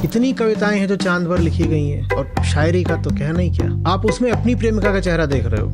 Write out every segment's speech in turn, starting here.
इतनी कविताएं हैं जो चांद पर लिखी गई हैं, और शायरी का तो कहना ही क्या। आप उसमें अपनी प्रेमिका का चेहरा देख रहे हो,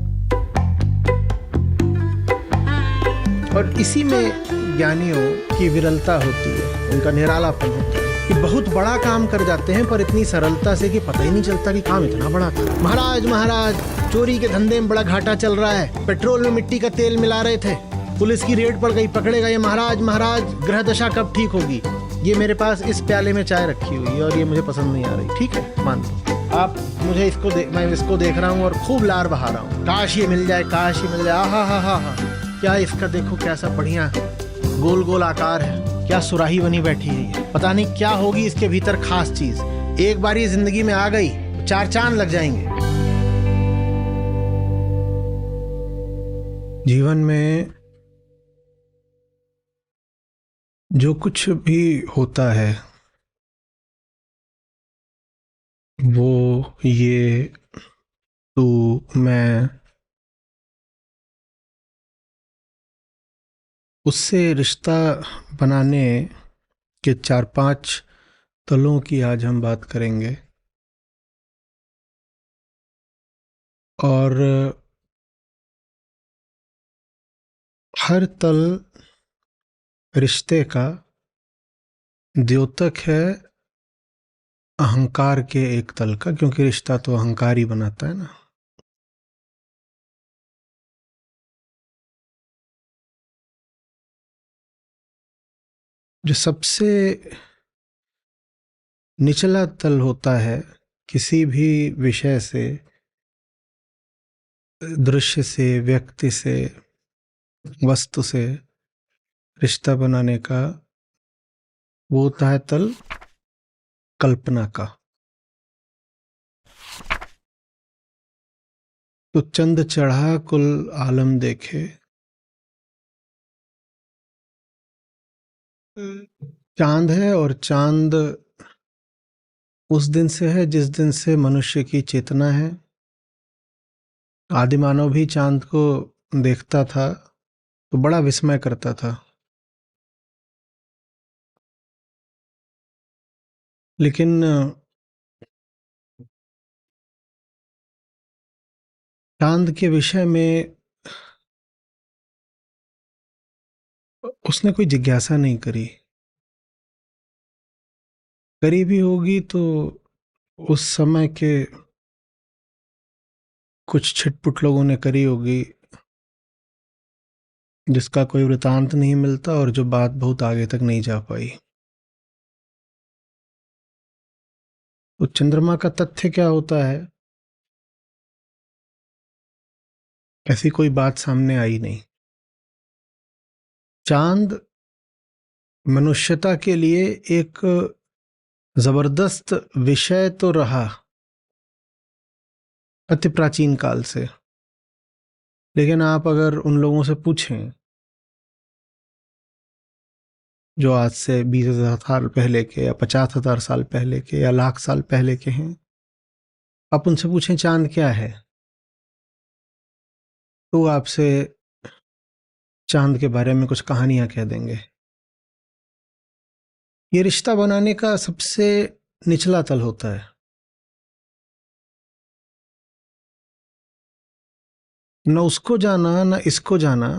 और इसी में ज्ञानियों की विरलता होती है, उनका निरालापन होता है कि बहुत बड़ा काम कर जाते हैं पर इतनी सरलता से कि पता ही नहीं चलता कि काम इतना बड़ा था। महाराज महाराज, चोरी के धंधे में बड़ा घाटा चल रहा है, पेट्रोल में मिट्टी का तेल मिला रहे थे, पुलिस की रेड पड़ गई, पकड़े गए। महाराज महाराज, ग्रह दशा कब ठीक होगी? ये मेरे पास इस प्याले में चाय रखी हुई है और ये मुझे पसंद नहीं आ रही। ठीक है, मान लो आप मुझे मैं इसको देख रहा हूँ और खूब लार बहा रहा हूँ, काश ये मिल जाए, काश ये मिल जाए। हा हा हा हा, क्या इसका देखो कैसा बढ़िया गोल गोल आकार है, क्या सुराही बनी बैठी है ये। पता नहीं क्या होगी इसके भीतर खास चीज। एक बार ये जिंदगी में आ गई तो 4 चांद लग जाएंगे। जीवन में जो कुछ भी होता है वो, ये, तू, मैं, उससे रिश्ता बनाने के 4-5 तलों की आज हम बात करेंगे। और हर तल रिश्ते का द्योतक है अहंकार के एक तल का, क्योंकि रिश्ता तो अहंकार ही बनाता है ना। जो सबसे निचला तल होता है किसी भी विषय से, दृश्य से, व्यक्ति से, वस्तु से रिश्ता बनाने का, वो होता है तल कल्पना का। तो चंद चढ़ा कुल आलम देखे, चांद है, और चांद उस दिन से है जिस दिन से मनुष्य की चेतना है। आदिमानव भी चांद को देखता था तो बड़ा विस्मय करता था, लेकिन चांद के विषय में उसने कोई जिज्ञासा नहीं करी। करी भी होगी तो उस समय के कुछ छिटपुट लोगों ने करी होगी, जिसका कोई वृतांत नहीं मिलता और जो बात बहुत आगे तक नहीं जा पाई। तो चंद्रमा का तथ्य क्या होता है? ऐसी कोई बात सामने आई नहीं। चांद मनुष्यता के लिए एक जबरदस्त विषय तो रहा अति प्राचीन काल से, लेकिन आप अगर उन लोगों से पूछें जो आज से 20,000 साल पहले के, या 50,000 साल पहले के, या लाख साल पहले के हैं, आप उनसे पूछें चांद क्या है, तो आपसे चांद के बारे में कुछ कहानियां कह देंगे। ये रिश्ता बनाने का सबसे निचला तल होता है। न उसको जाना, न इसको जाना,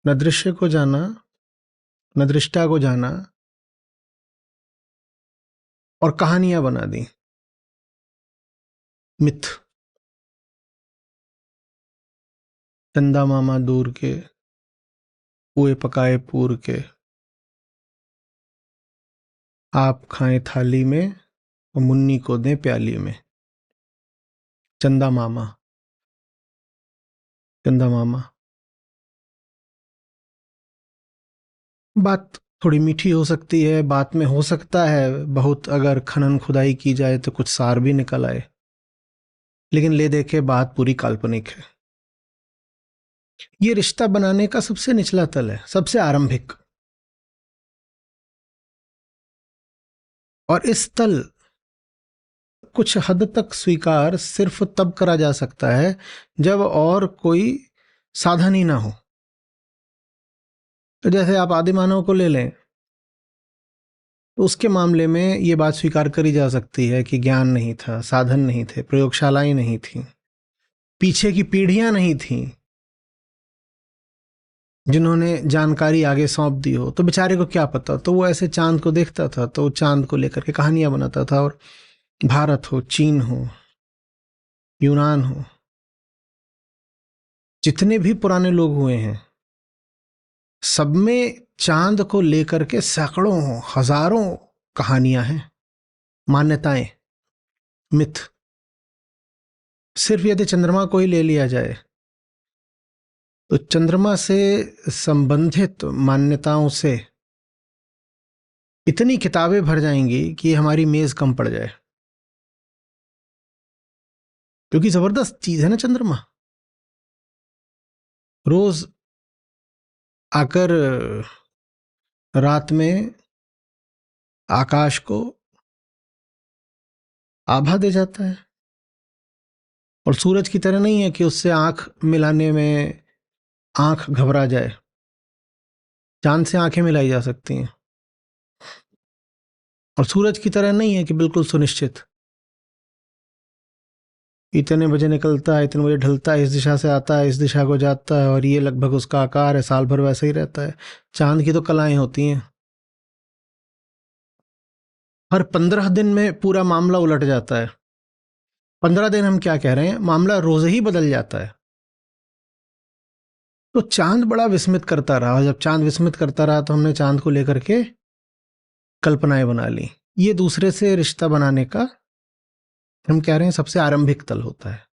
न दृश्य को जाना, न दृष्टा को जाना, और कहानियां बना दी, मिथ। चंदा मामा दूर के, पुए पकाए पूर के, आप खाएं थाली में और मुन्नी को दें प्याली में। चंदा मामा, चंदा मामा। बात थोड़ी मीठी हो सकती है, बात में हो सकता है बहुत अगर खनन खुदाई की जाए तो कुछ सार भी निकल आए, लेकिन ले देखे बात पूरी काल्पनिक है। ये रिश्ता बनाने का सबसे निचला तल है, सबसे आरंभिक। और इस तल कुछ हद तक स्वीकार सिर्फ तब करा जा सकता है जब और कोई साधन ही ना हो। तो जैसे आप आदिमानव को ले लें, तो उसके मामले में ये बात स्वीकार करी जा सकती है कि ज्ञान नहीं था, साधन नहीं थे, प्रयोगशालाएं नहीं थी, पीछे की पीढ़ियां नहीं थीं जिन्होंने जानकारी आगे सौंप दी हो। तो बेचारे को क्या पता, तो वो ऐसे चांद को देखता था, तो चांद को लेकर के कहानियां बनाता था। और भारत हो, चीन हो, यूनान हो, जितने भी पुराने लोग हुए हैं, सब में चांद को लेकर के सैकड़ों हजारों कहानियां हैं, मान्यताएं, मिथ। सिर्फ यदि चंद्रमा को ही ले लिया जाए तो चंद्रमा से संबंधित मान्यताओं से इतनी किताबें भर जाएंगी कि हमारी मेज कम पड़ जाए, क्योंकि जबरदस्त चीज है ना चंद्रमा। रोज आकर रात में आकाश को आभा दे जाता है, और सूरज की तरह नहीं है कि उससे आंख मिलाने में आंख घबरा जाए। चांद से आंखें मिलाई जा सकती हैं, और सूरज की तरह नहीं है कि बिल्कुल सुनिश्चित इतने बजे निकलता है, इतने बजे ढलता है, इस दिशा से आता है, इस दिशा को जाता है, और ये लगभग उसका आकार है, साल भर वैसा ही रहता है। चांद की तो कलाएं होती हैं, हर 15 दिन में पूरा मामला उलट जाता है। 15 दिन हम क्या कह रहे हैं, मामला रोज ही बदल जाता है। तो चांद बड़ा विस्मित करता रहा। जब चांद विस्मित करता रहा तो हमने चांद को लेकर के कल्पनाएं बना ली। ये दूसरे से रिश्ता बनाने का, हम कह रहे हैं, सबसे आरंभिक तल होता है।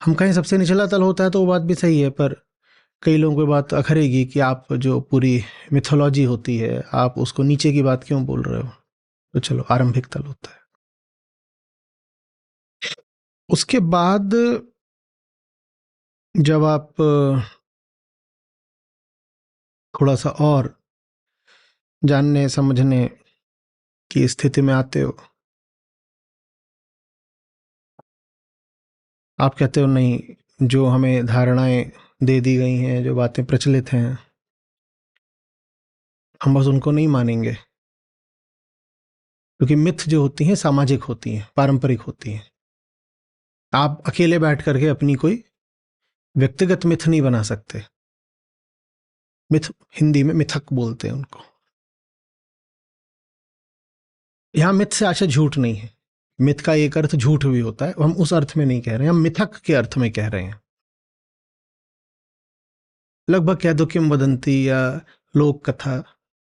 हम कहें सबसे निचला तल होता है तो वो बात भी सही है, पर कई लोगों को बात अखरेगी कि आप जो पूरी मिथोलॉजी होती है, आप उसको नीचे की बात क्यों बोल रहे हो। तो चलो, आरंभिक तल होता है। उसके बाद जब आप थोड़ा सा और जानने समझने की स्थिति में आते हो, आप कहते हो नहीं, जो हमें धारणाएं दे दी गई हैं, जो बातें प्रचलित हैं, हम बस उनको नहीं मानेंगे, क्योंकि मिथ जो होती हैं सामाजिक होती हैं, पारंपरिक होती हैं। आप अकेले बैठ करके अपनी कोई व्यक्तिगत मिथ नहीं बना सकते। मिथ हिंदी में मिथक बोलते हैं उनको। यहां मिथ से आशा झूठ नहीं है। मिथ का एक अर्थ झूठ भी होता है, हम उस अर्थ में नहीं कह रहे हैं, हम मिथक के अर्थ में कह रहे हैं। लगभग कह दो किंवदंती या लोक कथा,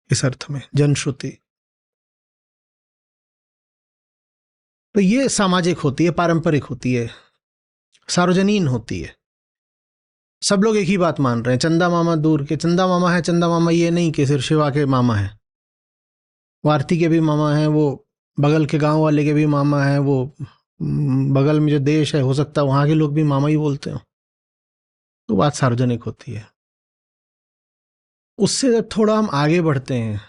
इस अर्थ में जनश्रुति। तो ये सामाजिक होती है, पारंपरिक होती है, सार्वजनीन होती है। सब लोग एक ही बात मान रहे हैं, चंदा मामा दूर के चंदा मामा है। चंदा मामा ये नहीं कि सिर्फ शिवा के मामा है, वो आरती के भी मामा हैं, वो बगल के गांव वाले के भी मामा हैं, वो बगल में जो देश है, हो सकता है वहां के लोग भी मामा ही बोलते हो। तो बात सार्वजनिक होती है। उससे जब थोड़ा हम आगे बढ़ते हैं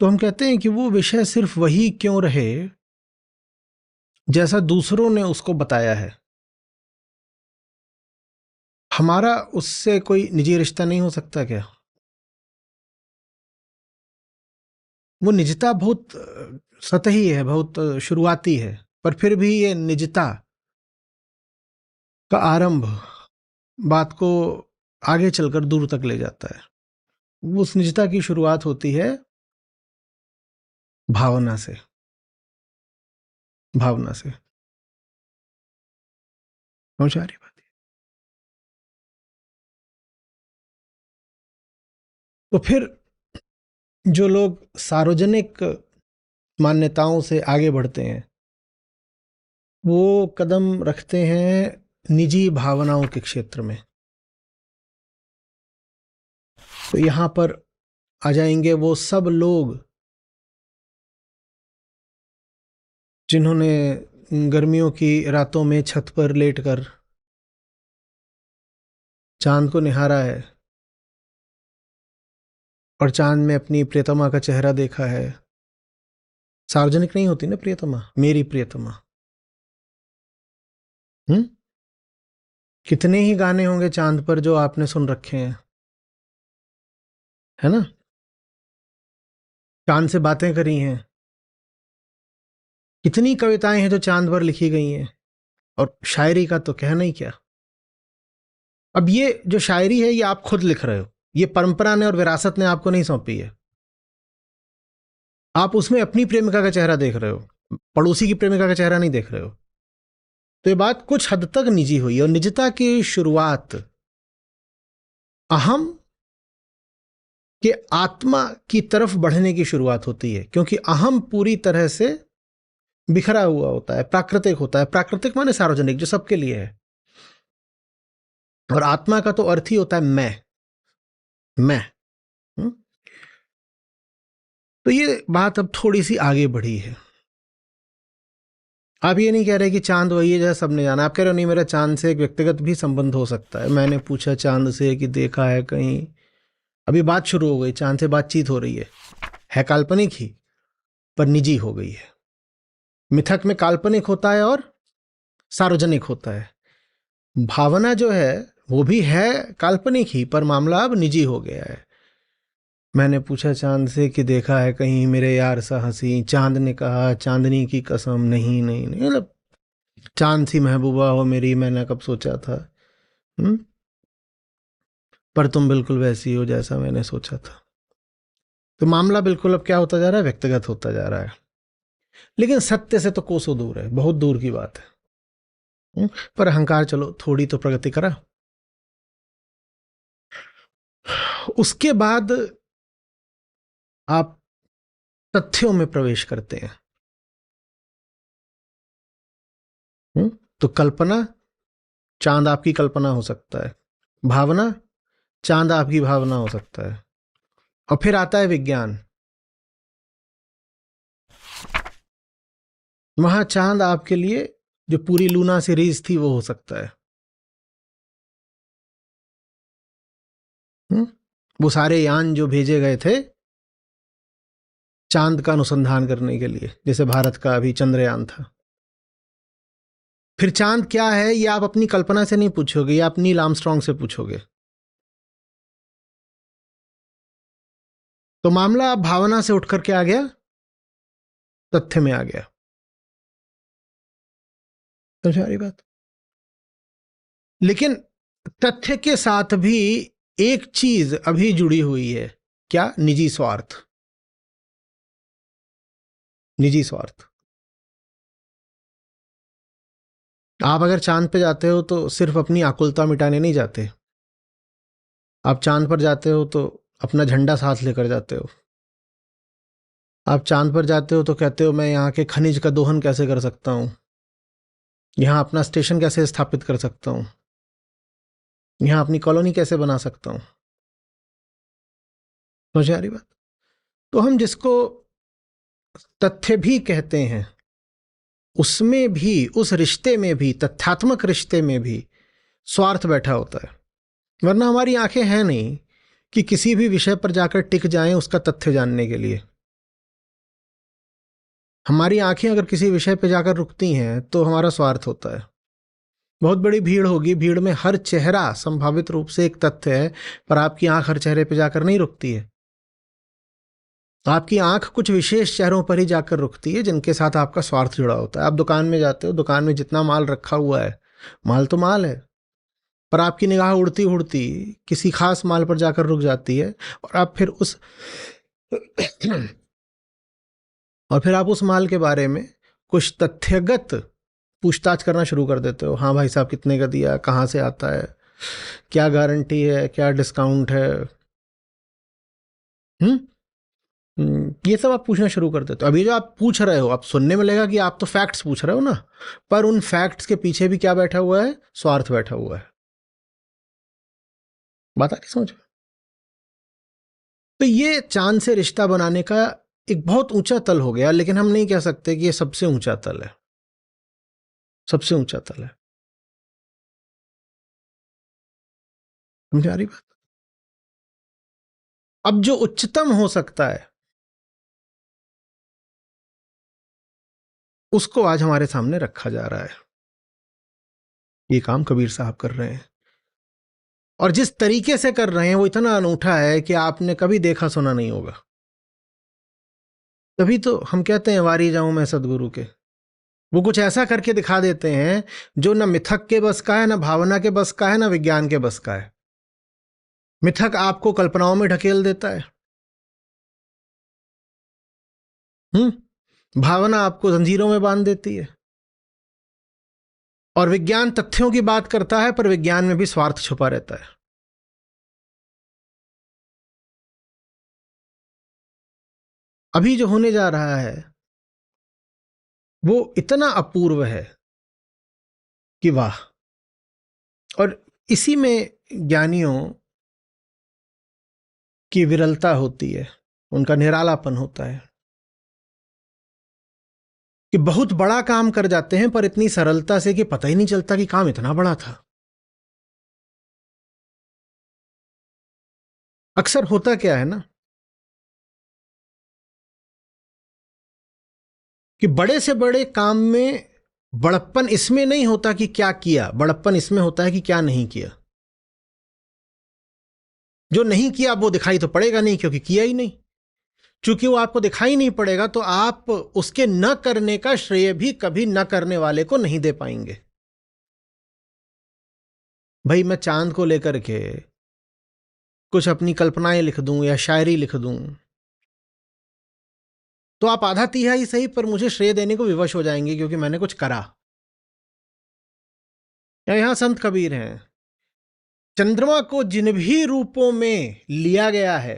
तो हम कहते हैं कि वो विषय सिर्फ वही क्यों रहे जैसा दूसरों ने उसको बताया है। हमारा उससे कोई निजी रिश्ता नहीं हो सकता क्या? वो निजता बहुत सतही है, बहुत शुरुआती है, पर फिर भी ये निजता का आरंभ बात को आगे चलकर दूर तक ले जाता है। उस निजता की शुरुआत होती है भावना से। भावना से समझ आ रही बात? तो फिर जो लोग सार्वजनिक मान्यताओं से आगे बढ़ते हैं, वो कदम रखते हैं निजी भावनाओं के क्षेत्र में। तो यहां पर आ जाएंगे वो सब लोग जिन्होंने गर्मियों की रातों में छत पर लेटकर चांद को निहारा है और चांद में अपनी प्रियतमा का चेहरा देखा है। सार्वजनिक नहीं होती ना प्रियतमा, मेरी प्रियतमा। कितने ही गाने होंगे चांद पर जो आपने सुन रखे हैं, है ना? चांद से बातें करी हैं, कितनी कविताएं हैं जो चांद पर लिखी गई हैं, और शायरी का तो कहना ही क्या। अब ये जो शायरी है ये आप खुद लिख रहे हो, ये परंपरा ने और विरासत ने आपको नहीं सौंपी है। आप उसमें अपनी प्रेमिका का चेहरा देख रहे हो, पड़ोसी की प्रेमिका का चेहरा नहीं देख रहे हो। तो ये बात कुछ हद तक निजी हुई, और निजता की शुरुआत अहम के आत्मा की तरफ बढ़ने की शुरुआत होती है, क्योंकि अहम पूरी तरह से बिखरा हुआ होता है, प्राकृतिक होता है। प्राकृतिक माने सार्वजनिक, जो सबके लिए है। और आत्मा का तो अर्थ ही होता है मैं। तो ये बात अब थोड़ी सी आगे बढ़ी है। आप ये नहीं कह रहे कि चांद वही है जैसा सबने जाना, आप कह रहे हो नहीं, मेरा चांद से एक व्यक्तिगत भी संबंध हो सकता है। मैंने पूछा चांद से कि देखा है कहीं, अभी बात शुरू हो गई, चांद से बातचीत हो रही है काल्पनिक ही पर निजी हो गई है। मिथक में काल्पनिक होता है और सार्वजनिक होता है। भावना जो है वो भी है काल्पनिक ही, पर मामला अब निजी हो गया है। मैंने पूछा चांद से कि देखा है कहीं मेरे यार सा हंसी, चांद ने कहा चांदनी की कसम नहीं नहीं नहीं, मतलब चांद सी महबूबा हो मेरी, मैंने कब सोचा था। पर तुम बिल्कुल वैसी हो जैसा मैंने सोचा था। तो मामला बिल्कुल अब क्या होता जा रहा है, व्यक्तिगत होता जा रहा है। लेकिन सत्य से तो कोसों दूर है, बहुत दूर की बात है। पर अहंकार चलो थोड़ी तो प्रगति करा। उसके बाद आप तथ्यों में प्रवेश करते हैं। तो कल्पना, चांद आपकी कल्पना हो सकता है। भावना, चांद आपकी भावना हो सकता है। और फिर आता है विज्ञान। वहां चांद आपके लिए जो पूरी लूना सीरीज थी वो हो सकता है। वो सारे यान जो भेजे गए थे चांद का अनुसंधान करने के लिए, जैसे भारत का अभी चंद्रयान था। फिर चांद क्या है ये आप अपनी कल्पना से नहीं पूछोगे, या आप नील आर्मस्ट्रॉन्ग से पूछोगे। तो मामला अब भावना से उठकर के आ गया, तथ्य में आ गया। तो सारी बात, लेकिन तथ्य के साथ भी एक चीज अभी जुड़ी हुई है। क्या? निजी स्वार्थ। निजी स्वार्थ। आप अगर चांद पे जाते हो तो सिर्फ अपनी आकुलता मिटाने नहीं जाते। आप चांद पर जाते हो तो अपना झंडा साथ लेकर जाते हो। आप चांद पर जाते हो तो कहते हो मैं यहाँ के खनिज का दोहन कैसे कर सकता हूँ, यहाँ अपना स्टेशन कैसे स्थापित कर सकता हूँ, यहाँ अपनी कॉलोनी कैसे बना सकता हूँ। समझ आ रही बात? तो हम जिसको तथ्य भी कहते हैं उसमें भी, उस रिश्ते में भी, तथ्यात्मक रिश्ते में भी स्वार्थ बैठा होता है। वरना हमारी आंखें हैं नहीं कि किसी भी विषय पर जाकर टिक जाएं उसका तथ्य जानने के लिए। हमारी आंखें अगर किसी विषय पर जाकर रुकती हैं तो हमारा स्वार्थ होता है। बहुत बड़ी भीड़ होगी, भीड़ में हर चेहरा संभावित रूप से एक तथ्य है, पर आपकी आंख हर चेहरे पर जाकर नहीं रुकती है। आपकी आंख कुछ विशेष चेहरों पर ही जाकर रुकती है जिनके साथ आपका स्वार्थ जुड़ा होता है। आप दुकान में जाते हो, दुकान में जितना माल रखा हुआ है, माल तो माल है, पर आपकी निगाह उड़ती उड़ती किसी खास माल पर जाकर रुक जाती है, और आप फिर उस माल के बारे में कुछ तथ्यगत पूछताछ करना शुरू कर देते हो। हाँ भाई साहब, कितने का दिया, कहाँ से आता है, क्या गारंटी है, क्या डिस्काउंट है। ये सब आप पूछना शुरू कर देते हो। अभी जो आप पूछ रहे हो, आप सुनने में लगेगा कि आप तो फैक्ट्स पूछ रहे हो ना, पर उन फैक्ट्स के पीछे भी क्या बैठा हुआ है? स्वार्थ बैठा हुआ है। बात आ रही समझ? तो ये चांद से रिश्ता बनाने का एक बहुत ऊंचा तल हो गया, लेकिन हम नहीं कह सकते कि ये सबसे ऊंचा तल है। सबसे ऊंचा तल है। समझ आ रही बात? अब जो उच्चतम हो सकता है उसको आज हमारे सामने रखा जा रहा है। ये काम कबीर साहब कर रहे हैं, और जिस तरीके से कर रहे हैं वो इतना अनूठा है कि आपने कभी देखा सुना नहीं होगा। तभी तो हम कहते हैं वारी जाऊं मैं सदगुरु के। वो कुछ ऐसा करके दिखा देते हैं जो ना मिथक के बस का है, ना भावना के बस का है, ना विज्ञान के बस का है। मिथक आपको कल्पनाओं में ढकेल देता है, भावना आपको जंजीरों में बांध देती है, और विज्ञान तथ्यों की बात करता है, पर विज्ञान में भी स्वार्थ छुपा रहता है। अभी जो होने जा रहा है वो इतना अपूर्व है कि वाह। और इसी में ज्ञानियों की विरलता होती है, उनका निरालापन होता है कि बहुत बड़ा काम कर जाते हैं पर इतनी सरलता से कि पता ही नहीं चलता कि काम इतना बड़ा था। अक्सर होता क्या है ना कि बड़े से बड़े काम में बड़प्पन इसमें नहीं होता कि क्या किया, बड़प्पन इसमें होता है कि क्या नहीं किया। जो नहीं किया वो दिखाई तो पड़ेगा नहीं, क्योंकि किया ही नहीं। चूंकि वो आपको दिखाई नहीं पड़ेगा तो आप उसके न करने का श्रेय भी कभी न करने वाले को नहीं दे पाएंगे। भाई मैं चांद को लेकर के कुछ अपनी कल्पनाएं लिख दूं या शायरी लिख दूं तो आप आधा तिहाई सही पर मुझे श्रेय देने को विवश हो जाएंगे, क्योंकि मैंने कुछ करा। या यहां संत कबीर हैं, चंद्रमा को जिन भी रूपों में लिया गया है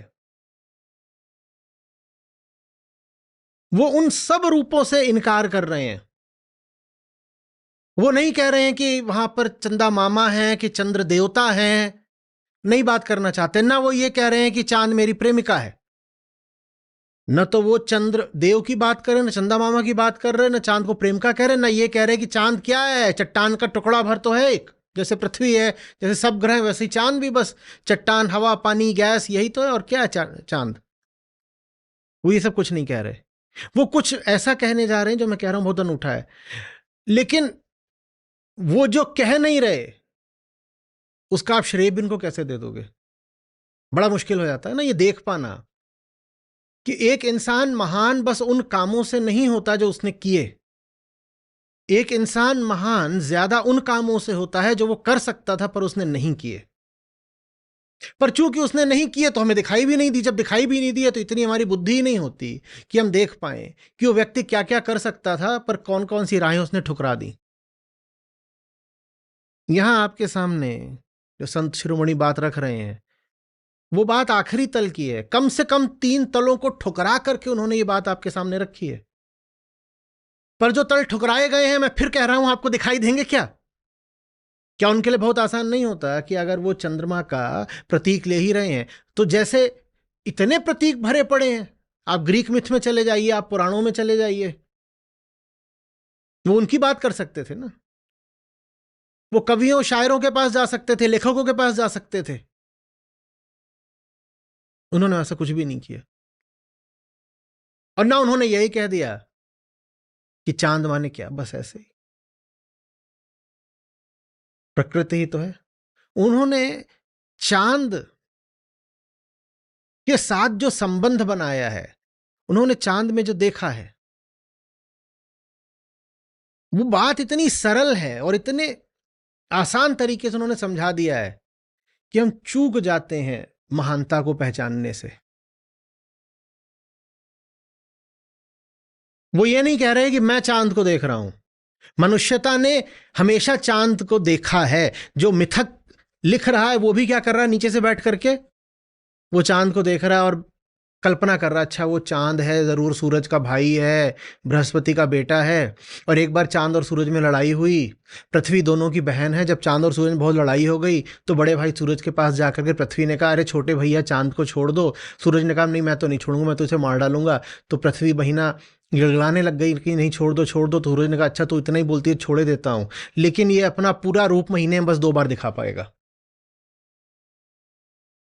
वो उन सब रूपों से इनकार कर रहे हैं। वो नहीं कह रहे हैं कि वहां पर चंदा मामा है कि चंद्र देवता है, नहीं बात करना चाहते। ना वो ये कह रहे हैं कि चांद मेरी प्रेमिका है। न तो वो चंद्र देव की बात कर रहे हैं, न चंदा मामा की बात कर रहे हैं, न चांद को प्रेम का कह रहे हैं, न ये कह रहे हैं कि चांद क्या है, चट्टान का टुकड़ा भर तो है एक। जैसे पृथ्वी है, जैसे सब ग्रह, वैसे ही चांद भी बस चट्टान, हवा, पानी, गैस, यही तो है। और क्या है चांद? वो ये सब कुछ नहीं कह रहे। वो कुछ ऐसा कहने जा रहे हैं जो मैं कह रहा हूं बहुत अनूठा है। लेकिन वो जो कह नहीं रहे उसका आप श्रेय भी उनको कैसे दे दोगे? बड़ा मुश्किल हो जाता है ना ये देख पाना कि एक इंसान महान बस उन कामों से नहीं होता जो उसने किए। एक इंसान महान ज्यादा उन कामों से होता है जो वो कर सकता था पर उसने नहीं किए। पर चूंकि उसने नहीं किए तो हमें दिखाई भी नहीं दी। जब दिखाई भी नहीं दी है तो इतनी हमारी बुद्धि ही नहीं होती कि हम देख पाए कि वो व्यक्ति क्या क्या कर सकता था पर कौन कौन सी राहें उसने ठुकरा दी। यहां आपके सामने जो संत शिरोमणि बात रख रहे हैं वो बात आखिरी तल की है। कम से कम 3 तलों को ठुकरा करके उन्होंने ये बात आपके सामने रखी है। पर जो तल ठुकराए गए हैं, मैं फिर कह रहा हूं, आपको दिखाई देंगे क्या? क्या उनके लिए बहुत आसान नहीं होता कि अगर वो चंद्रमा का प्रतीक ले ही रहे हैं तो जैसे इतने प्रतीक भरे पड़े हैं, आप ग्रीक मिथ में चले जाइए, आप पुराणों में चले जाइए, वो उनकी बात कर सकते थे ना। वो कवियों शायरों के पास जा सकते थे, लेखकों के पास जा सकते थे। उन्होंने ऐसा कुछ भी नहीं किया। और ना उन्होंने यही कह दिया कि चांद माने क्या, बस ऐसे ही प्रकृति ही तो है। उन्होंने चांद के साथ जो संबंध बनाया है, उन्होंने चांद में जो देखा है, वो बात इतनी सरल है और इतने आसान तरीके से उन्होंने समझा दिया है कि हम चूक जाते हैं महानता को पहचानने से। वो ये नहीं कह रहे कि मैं चांद को देख रहा हूं। मनुष्यता ने हमेशा चांद को देखा है। जो मिथक लिख रहा है वो भी क्या कर रहा है, नीचे से बैठ करके वो चांद को देख रहा है और कल्पना कर रहा है, अच्छा वो चांद है, जरूर सूरज का भाई है, बृहस्पति का बेटा है। और एक बार चांद और सूरज में लड़ाई हुई, पृथ्वी दोनों की बहन है। जब चांद और सूरज में बहुत लड़ाई हो गई तो बड़े भाई सूरज के पास जाकर के पृथ्वी ने कहा, अरे छोटे भैया चांद को छोड़ दो। सूरज ने कहा, नहीं मैं तो नहीं छोड़ूंगा, मैं तो उसे मार डालूंगा। तो पृथ्वी बहिना गिड़गिड़ाने लग गई कि नहीं छोड़ दो छोड़ दो। तो सूरज ने कहा, अच्छा तू इतना ही बोलती है, छोड़े देता हूं, लेकिन ये अपना पूरा रूप महीने में बस 2 बार दिखा पाएगा,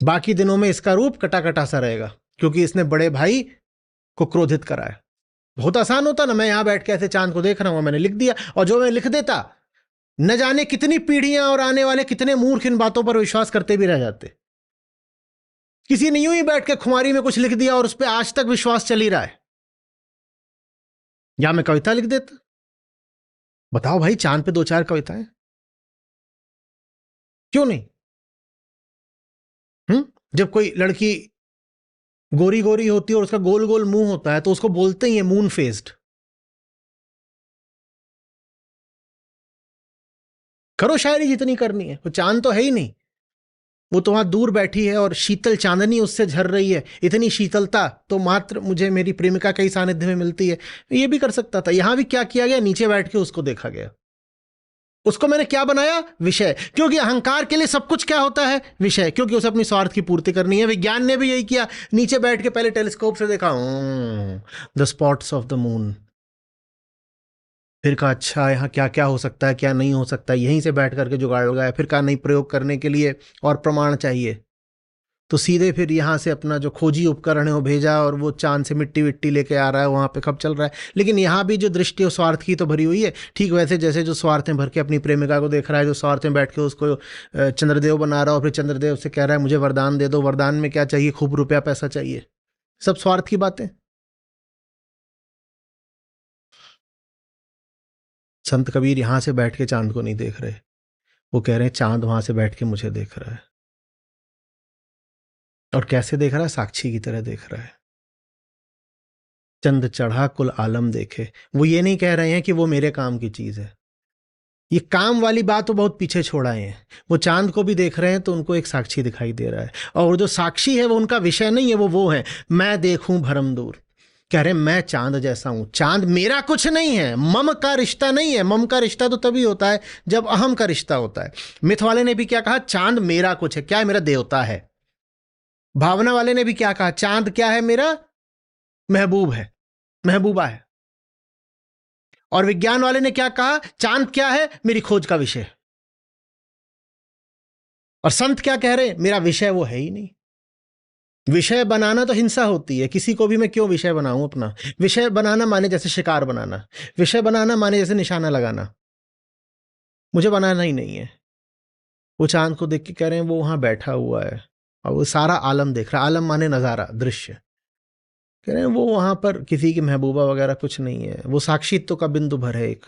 बाकी दिनों में इसका रूप कटा कटा सा रहेगा, क्योंकि इसने बड़े भाई को क्रोधित करा है। बहुत आसान होता ना, मैं यहां बैठ के ऐसे चांद को देख रहा हूं, मैंने लिख दिया, और जो मैं लिख देता न जाने कितनी पीढ़ियां और आने वाले कितने मूर्ख इन बातों पर विश्वास करते भी रह जाते। किसी ने यूं ही बैठ के खुमारी में कुछ लिख दिया और उस पर आज तक विश्वास चल ही रहा है। या मैं कविता लिख देता। बताओ भाई, चांद पे 2-4 कविताएं, क्यों नहीं? जब कोई लड़की गोरी गोरी होती है और उसका गोल गोल मुंह होता है तो उसको बोलते ही है मून फेस्ड। करो शायरी जितनी करनी है, वो चांद तो है ही नहीं, वो तो वहां दूर बैठी है और शीतल चांदनी उससे झर रही है। इतनी शीतलता तो मात्र मुझे मेरी प्रेमिका के ही सानिध्य में मिलती है। ये भी कर सकता था। यहां भी क्या किया गया, नीचे बैठ के उसको देखा गया। उसको मैंने क्या बनाया, विषय। क्योंकि अहंकार के लिए सब कुछ क्या होता है, विषय। क्योंकि उसे अपनी स्वार्थ की पूर्ति करनी है। विज्ञान ने भी यही किया, नीचे बैठ के पहले टेलीस्कोप से देखा the spots of the moon, फिर कहा अच्छा यहाँ क्या क्या हो सकता है, क्या नहीं हो सकता, यहीं से बैठ करके जुगाड़ लगाया। फिर कहा नहीं, प्रयोग करने के लिए और प्रमाण चाहिए, तो सीधे फिर यहाँ से अपना जो खोजी उपकरण है वो भेजा और वो चांद से मिट्टी विट्टी लेके आ रहा है, वहाँ पे कब चल रहा है। लेकिन यहाँ भी जो दृष्टि है स्वार्थ की तो भरी हुई है। ठीक वैसे जैसे जो स्वार्थ में भर के अपनी प्रेमिका को देख रहा है, जो स्वार्थ में बैठ के उसको चंद्रदेव बना रहा है और फिर चंद्रदेव से कह रहा है मुझे वरदान दे दो। वरदान में क्या चाहिए, खूब रुपया पैसा चाहिए। सब स्वार्थ की बातें। संत कबीर यहाँ से बैठ के चांद को नहीं देख रहे, वो कह रहे हैं चांद वहां से बैठ के मुझे देख रहा है। और कैसे देख रहा है, साक्षी की तरह देख रहा है। चंद चढ़ा कुल आलम देखे। वो ये नहीं कह रहे हैं कि वो मेरे काम की चीज है। ये काम वाली बात तो बहुत पीछे छोड़ाए हैं। वो चांद को भी देख रहे हैं तो उनको एक साक्षी दिखाई दे रहा है, और जो साक्षी है वो उनका विषय नहीं है, वो है मैं देखूं भरम दूर। कह रहे हैं मैं चांद जैसा हूं, चांद मेरा कुछ नहीं है, मम का रिश्ता नहीं है। मम का रिश्ता तो तभी होता है जब अहम का रिश्ता होता है। मिथ वाले ने भी क्या कहा, चांद मेरा कुछ है, क्या है, मेरा देवता है। भावना वाले ने भी क्या कहा, चांद क्या है, मेरा महबूब है, महबूबा है। और विज्ञान वाले ने क्या कहा, चांद क्या है, मेरी खोज का विषय। और संत क्या कह रहे हैं, मेरा विषय वो है ही नहीं। विषय बनाना तो हिंसा होती है, किसी को भी मैं क्यों विषय बनाऊं अपना। विषय बनाना माने जैसे शिकार बनाना, विषय बनाना माने जैसे निशाना लगाना। मुझे बनाना ही नहीं है। वो चांद को देख के कह रहे हैं वो वहां बैठा हुआ है और वो सारा आलम देख रहा है। आलम माने नजारा, दृश्य। कह रहे हैं वो वहां पर किसी की महबूबा वगैरह कुछ नहीं है, वो साक्षित्व का बिंदु भर है एक।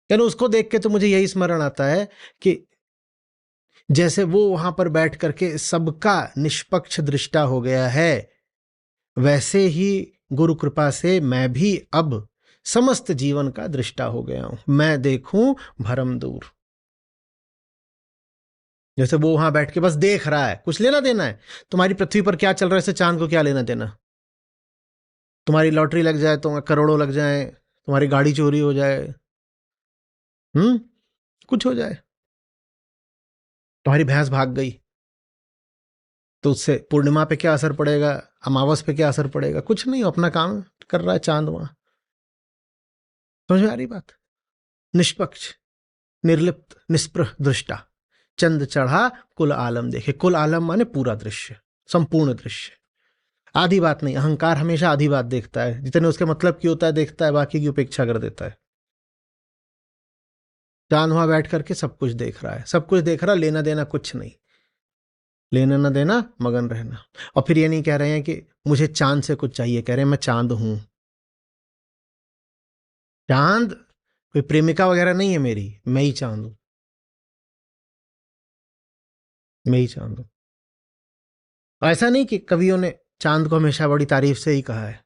यानी उसको देख के तो मुझे यही स्मरण आता है कि जैसे वो वहां पर बैठ करके सबका निष्पक्ष दृष्टा हो गया है, वैसे ही गुरु कृपा से मैं भी अब समस्त जीवन का दृष्टा हो गया हूं। मैं देखूं भरम दूर। जैसे वो वहां बैठ के बस देख रहा है, कुछ लेना देना है। तुम्हारी पृथ्वी पर क्या चल रहा है इससे चांद को क्या लेना देना। तुम्हारी लॉटरी लग जाए, तुम्हारे करोड़ों लग जाए, तुम्हारी गाड़ी चोरी हो जाए, कुछ हो जाए, तुम्हारी भैंस भाग गई, तो उससे पूर्णिमा पे क्या असर पड़ेगा, अमावस पे क्या असर पड़ेगा, कुछ नहीं। अपना काम कर रहा है चांद वहां। समझ में आ रही बात। निष्पक्ष, निर्लिप्त, निष्प्रह दृष्टा। चंद चढ़ा कुल आलम देखे। कुल आलम माने पूरा दृश्य, संपूर्ण दृश्य। आधी बात नहीं। अहंकार हमेशा आधी बात देखता है, जितने उसके मतलब की होता है देखता है, बाकी की उपेक्षा कर देता है। चांद वहां बैठ करके सब कुछ देख रहा है, सब कुछ देख रहा, लेना देना कुछ नहीं। लेना ना देना, मगन रहना। और फिर ये नहीं कह रहे हैं कि मुझे चांद से कुछ चाहिए, कह रहे हैं मैं चांद हूं। चांद कोई प्रेमिका वगैरह नहीं है मेरी, मैं ही चांद हूं, मैं ही चांद हूं। ऐसा नहीं कि कवियों ने चांद को हमेशा बड़ी तारीफ से ही कहा है।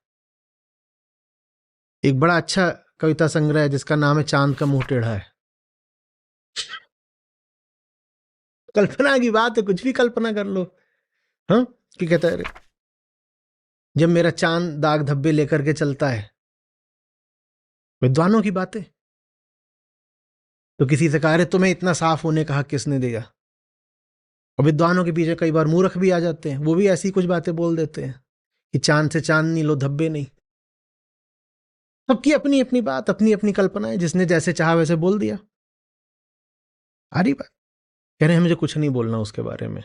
एक बड़ा अच्छा कविता संग्रह है जिसका नाम है चांद का मुंह टेढ़ा है। कल्पना की बात है, कुछ भी कल्पना कर लो। हाँ, कि कहता है जब मेरा चांद दाग धब्बे लेकर के चलता है। विद्वानों की बातें। तो किसी से कहा रहे तुम्हें इतना साफ होने का हक किसने दिया। और विद्वानों के पीछे कई बार मूर्ख भी आ जाते हैं, वो भी ऐसी कुछ बातें बोल देते हैं कि चांद से चांद नहीं लो धब्बे नहीं। सबकी अपनी अपनी बात, अपनी अपनी कल्पना है, जिसने जैसे चाहा वैसे बोल दिया। आ रही बात। कह रहे हैं मुझे कुछ नहीं बोलना उसके बारे में।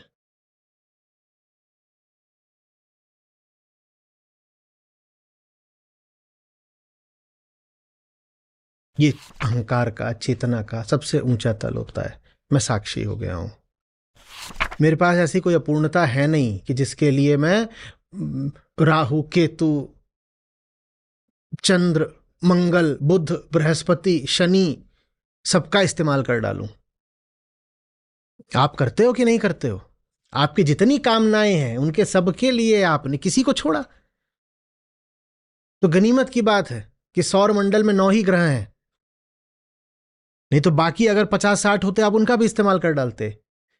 ये अहंकार का, चेतना का सबसे ऊंचा तल होता है। मैं साक्षी हो गया हूं। मेरे पास ऐसी कोई अपूर्णता है नहीं कि जिसके लिए मैं राहु केतु चंद्र, मंगल, बुध, बृहस्पति, शनि, सबका इस्तेमाल कर डालूं। आप करते हो कि नहीं करते हो? आपकी जितनी कामनाएं हैं उनके सबके लिए आपने किसी को छोड़ा? तो गनीमत की बात है कि सौर मंडल में 9 ही ग्रह हैं, नहीं तो बाकी अगर 50-60 होते आप उनका भी इस्तेमाल कर डालते।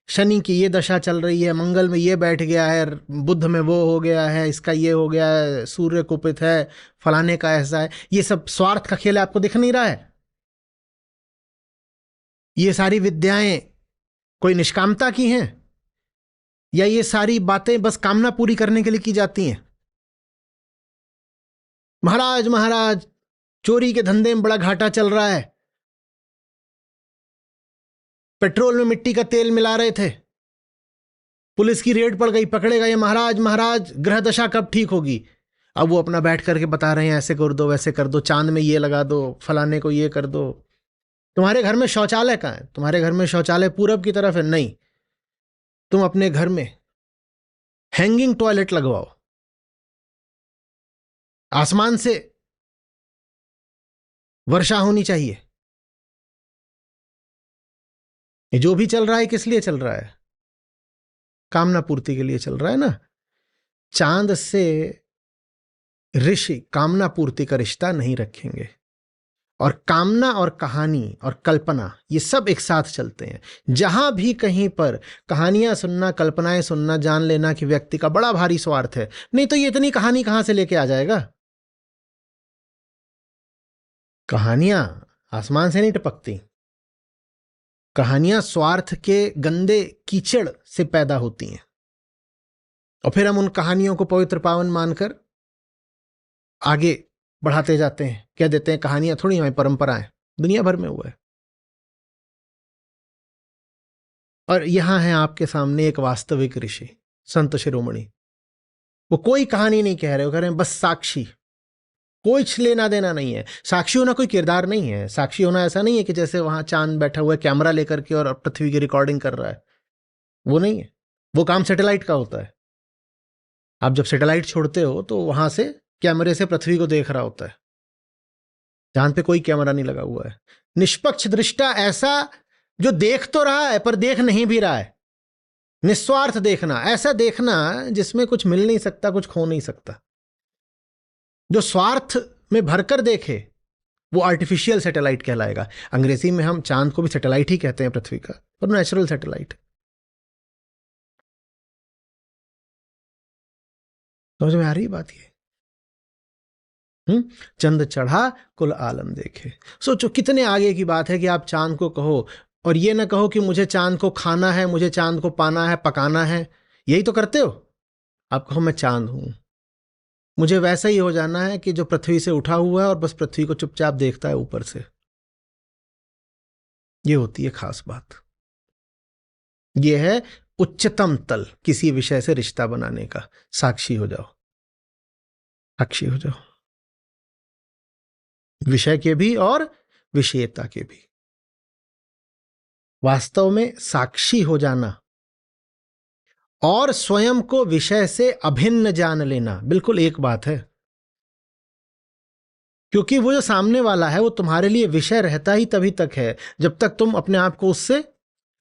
शनि की ये दशा चल रही है, मंगल में ये बैठ गया है, बुध में वो हो गया है, इसका ये हो गया है, सूर्य कुपित है, फलाने का ऐसा है। ये सब स्वार्थ का खेल आपको दिख नहीं रहा है? ये सारी विद्याएं कोई निष्कामता की हैं, या ये सारी बातें बस कामना पूरी करने के लिए की जाती हैं? महाराज महाराज, चोरी के धंधे में बड़ा घाटा चल रहा है, पेट्रोल में मिट्टी का तेल मिला रहे थे, पुलिस की रेड पड़ गई, पकड़े गए। महाराज महाराज, ग्रह दशा कब ठीक होगी? अब वो अपना बैठ करके बता रहे हैं ऐसे कर दो, वैसे कर दो, चांद में ये लगा दो, फलाने को ये कर दो। तुम्हारे घर में शौचालय कहाँ है? तुम्हारे घर में शौचालय पूरब की तरफ है? नहीं, तुम अपने घर में हैंगिंग टॉयलेट लगवाओ। आसमान से वर्षा होनी चाहिए। ये जो भी चल रहा है किस लिए चल रहा है? कामना पूर्ति के लिए चल रहा है ना। चांद से ऋषि कामना पूर्ति का रिश्ता नहीं रखेंगे, और कामना और कहानी और कल्पना ये सब एक साथ चलते हैं। जहां भी कहीं पर कहानियां सुनना, कल्पनाएं सुनना, जान लेना कि व्यक्ति का बड़ा भारी स्वार्थ है, नहीं तो ये इतनी कहानी कहां से लेके आ जाएगा? कहानियां आसमान से नहीं टपकती, कहानियां स्वार्थ के गंदे कीचड़ से पैदा होती हैं, और फिर हम उन कहानियों को पवित्र पावन मानकर आगे बढ़ाते जाते हैं। कह देते हैं कहानियां थोड़ी हमारी परंपरा है, दुनिया भर में हुआ है। और यहां है आपके सामने एक वास्तविक ऋषि, संत शिरोमणि। वो कोई कहानी नहीं कह रहे, वो कह रहे हैं बस साक्षी। कुछ लेना देना नहीं है। साक्षी होना कोई किरदार नहीं है। साक्षी होना ऐसा नहीं है कि जैसे वहां चांद बैठा हुआ है कैमरा लेकर के और पृथ्वी की रिकॉर्डिंग कर रहा है, वो नहीं है। वो काम सैटेलाइट का होता है। आप जब सैटेलाइट छोड़ते हो तो वहां से कैमरे से पृथ्वी को देख रहा होता है। चांद पे कोई कैमरा नहीं लगा हुआ है। निष्पक्ष दृष्टा ऐसा जो देख तो रहा है पर देख नहीं भी रहा है। निस्वार्थ देखना, ऐसा देखना जिसमें कुछ मिल नहीं सकता, कुछ खो नहीं सकता। जो स्वार्थ में भरकर देखे वो आर्टिफिशियल सैटेलाइट कहलाएगा। अंग्रेजी में हम चांद को भी सैटेलाइट ही कहते हैं पृथ्वी का, और नेचुरल सैटेलाइट। समझ में आ रही बात ये? चंद चढ़ा कुल आलम देखे। सोचो कितने आगे की बात है कि आप चांद को कहो, और ये ना कहो कि मुझे चांद को खाना है, मुझे चांद को पाना है, पकाना है। यही तो करते हो। आप कहो मैं चांद हूं, मुझे वैसा ही हो जाना है कि जो पृथ्वी से उठा हुआ है और बस पृथ्वी को चुपचाप देखता है ऊपर से। ये होती है खास बात। ये है उच्चतम तल किसी विषय से रिश्ता बनाने का। साक्षी हो जाओ, साक्षी हो जाओ, विषय के भी और विषयता के भी। वास्तव में साक्षी हो जाना और स्वयं को विषय से अभिन्न जान लेना बिल्कुल एक बात है। क्योंकि वो जो सामने वाला है वो तुम्हारे लिए विषय रहता ही तभी तक है जब तक तुम अपने आप को उससे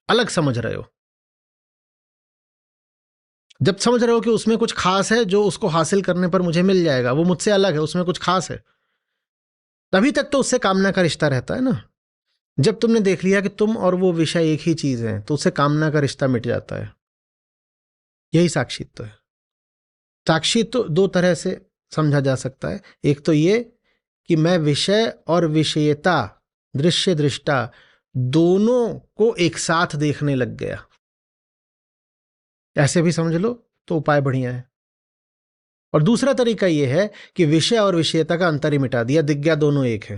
अलग समझ रहे हो। जब समझ रहे हो कि उसमें कुछ खास है जो उसको हासिल करने पर मुझे मिल जाएगा, वो मुझसे अलग है, उसमें कुछ खास है, तभी तक तो उससे कामना का रिश्ता रहता है ना। जब तुमने देख लिया कि तुम और वो विषय एक ही चीज है तो उससे कामना का रिश्ता मिट जाता है। यही साक्षित्व है। साक्षित्व दो तरह से समझा जा सकता है। एक तो ये कि मैं विषय और विषयता, दृश्य दृष्टा दोनों को एक साथ देखने लग गया, ऐसे भी समझ लो तो उपाय बढ़िया है। और दूसरा तरीका यह है कि विषय और विषयता का अंतर ही मिटा दिया, दिख गया दोनों एक है।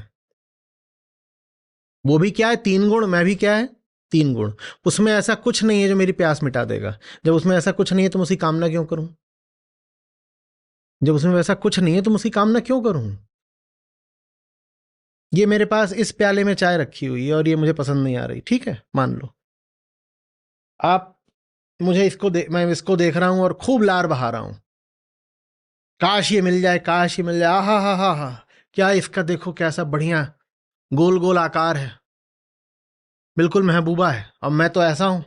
वो भी क्या है? 3 गुण, मैं भी क्या है? 3 गुण। उसमें ऐसा कुछ नहीं है जो मेरी प्यास मिटा देगा। जब उसमें ऐसा कुछ नहीं है तो मैं उसकी कामना क्यों करूं? जब उसमें वैसा कुछ नहीं है तो मैं उसकी कामना क्यों करूं? ये मेरे पास इस प्याले में चाय रखी हुई है और ये मुझे पसंद नहीं आ रही, ठीक है, मान लो। आप मुझे मैं इसको देख रहा हूं और खूब लार बहा रहा हूं, काश ये मिल जाए, काश ये मिल जाए, हा हा हा हा, क्या इसका देखो कैसा बढ़िया गोल गोल आकार है, बिल्कुल महबूबा है। और मैं तो ऐसा हूं,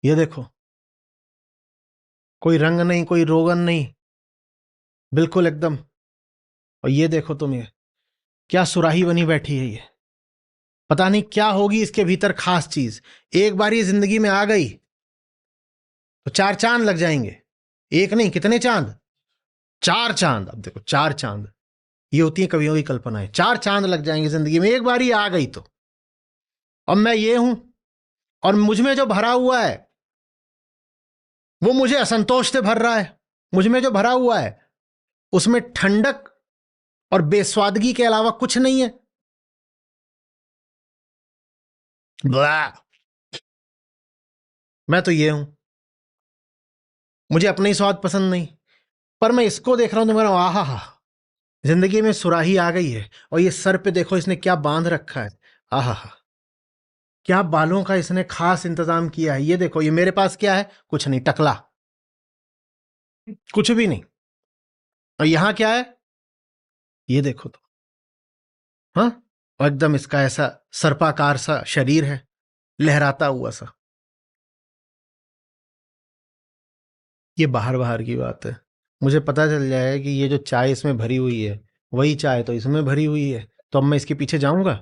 ये देखो, कोई रंग नहीं, कोई रोगन नहीं, बिल्कुल एकदम। और ये देखो तुम, ये क्या सुराही बनी बैठी है ये, पता नहीं क्या होगी इसके भीतर खास चीज। एक बार ये जिंदगी में आ गई तो 4 चांद लग जाएंगे। एक नहीं, कितने चांद? 4 चांद। अब देखो 4 चांद, ये होती है कवियों की कल्पनाएं। 4 चांद लग जाएंगे जिंदगी में, एक बार ये आ गई तो। अब मैं ये हूं, और मुझ में जो भरा हुआ है वो मुझे असंतोष से भर रहा है। मुझ में जो भरा हुआ है उसमें ठंडक और बेस्वादगी के अलावा कुछ नहीं है। मैं तो ये हूं, मुझे अपने ही स्वाद पसंद नहीं, पर मैं इसको देख रहा हूं तो मैं आहा हा, जिंदगी में सुराही आ गई है। और ये सर पे देखो इसने क्या बांध रखा है, आहा हा, क्या बालों का इसने खास इंतजाम किया है। ये देखो, ये मेरे पास क्या है? कुछ नहीं, टकला, कुछ भी नहीं। और यहां क्या है? ये देखो तो, हाँ, और एकदम इसका ऐसा सर्पाकार सा शरीर है, लहराता हुआ सा। ये बाहर बाहर की बात है। मुझे पता चल जाए कि ये जो चाय इसमें भरी हुई है वही चाय तो इसमें भरी हुई है, तो अब मैं इसके पीछे जाऊंगा?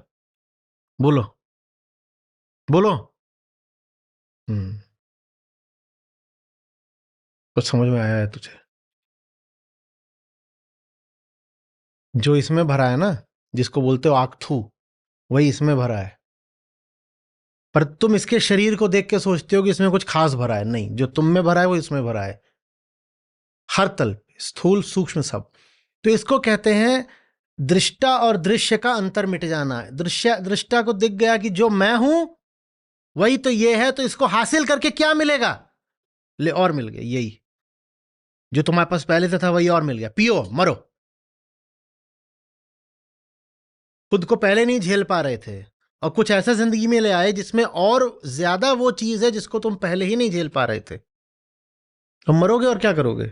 बोलो बोलो। हम्म, तो समझ में आया है तुझे? जो इसमें भरा है ना, जिसको बोलते हो आकथू, वही इसमें भरा है। पर तुम इसके शरीर को देख के सोचते हो कि इसमें कुछ खास भरा है। नहीं, जो तुम में भरा है वो इसमें भरा है, हर तल पे, स्थूल सूक्ष्म सब। तो इसको कहते हैं दृष्टा और दृश्य का अंतर मिट जाना है। दृष्टा को दिख गया कि जो मैं हूं वही तो ये है, तो इसको हासिल करके क्या मिलेगा? ले, और मिल गया यही जो तुम्हारे पास पहले से था, वही और मिल गया। पियो मरो। खुद को पहले नहीं झेल पा रहे थे और कुछ ऐसा जिंदगी में ले आए जिसमें और ज्यादा वो चीज है जिसको तुम पहले ही नहीं झेल पा रहे थे। तुम मरोगे और क्या करोगे?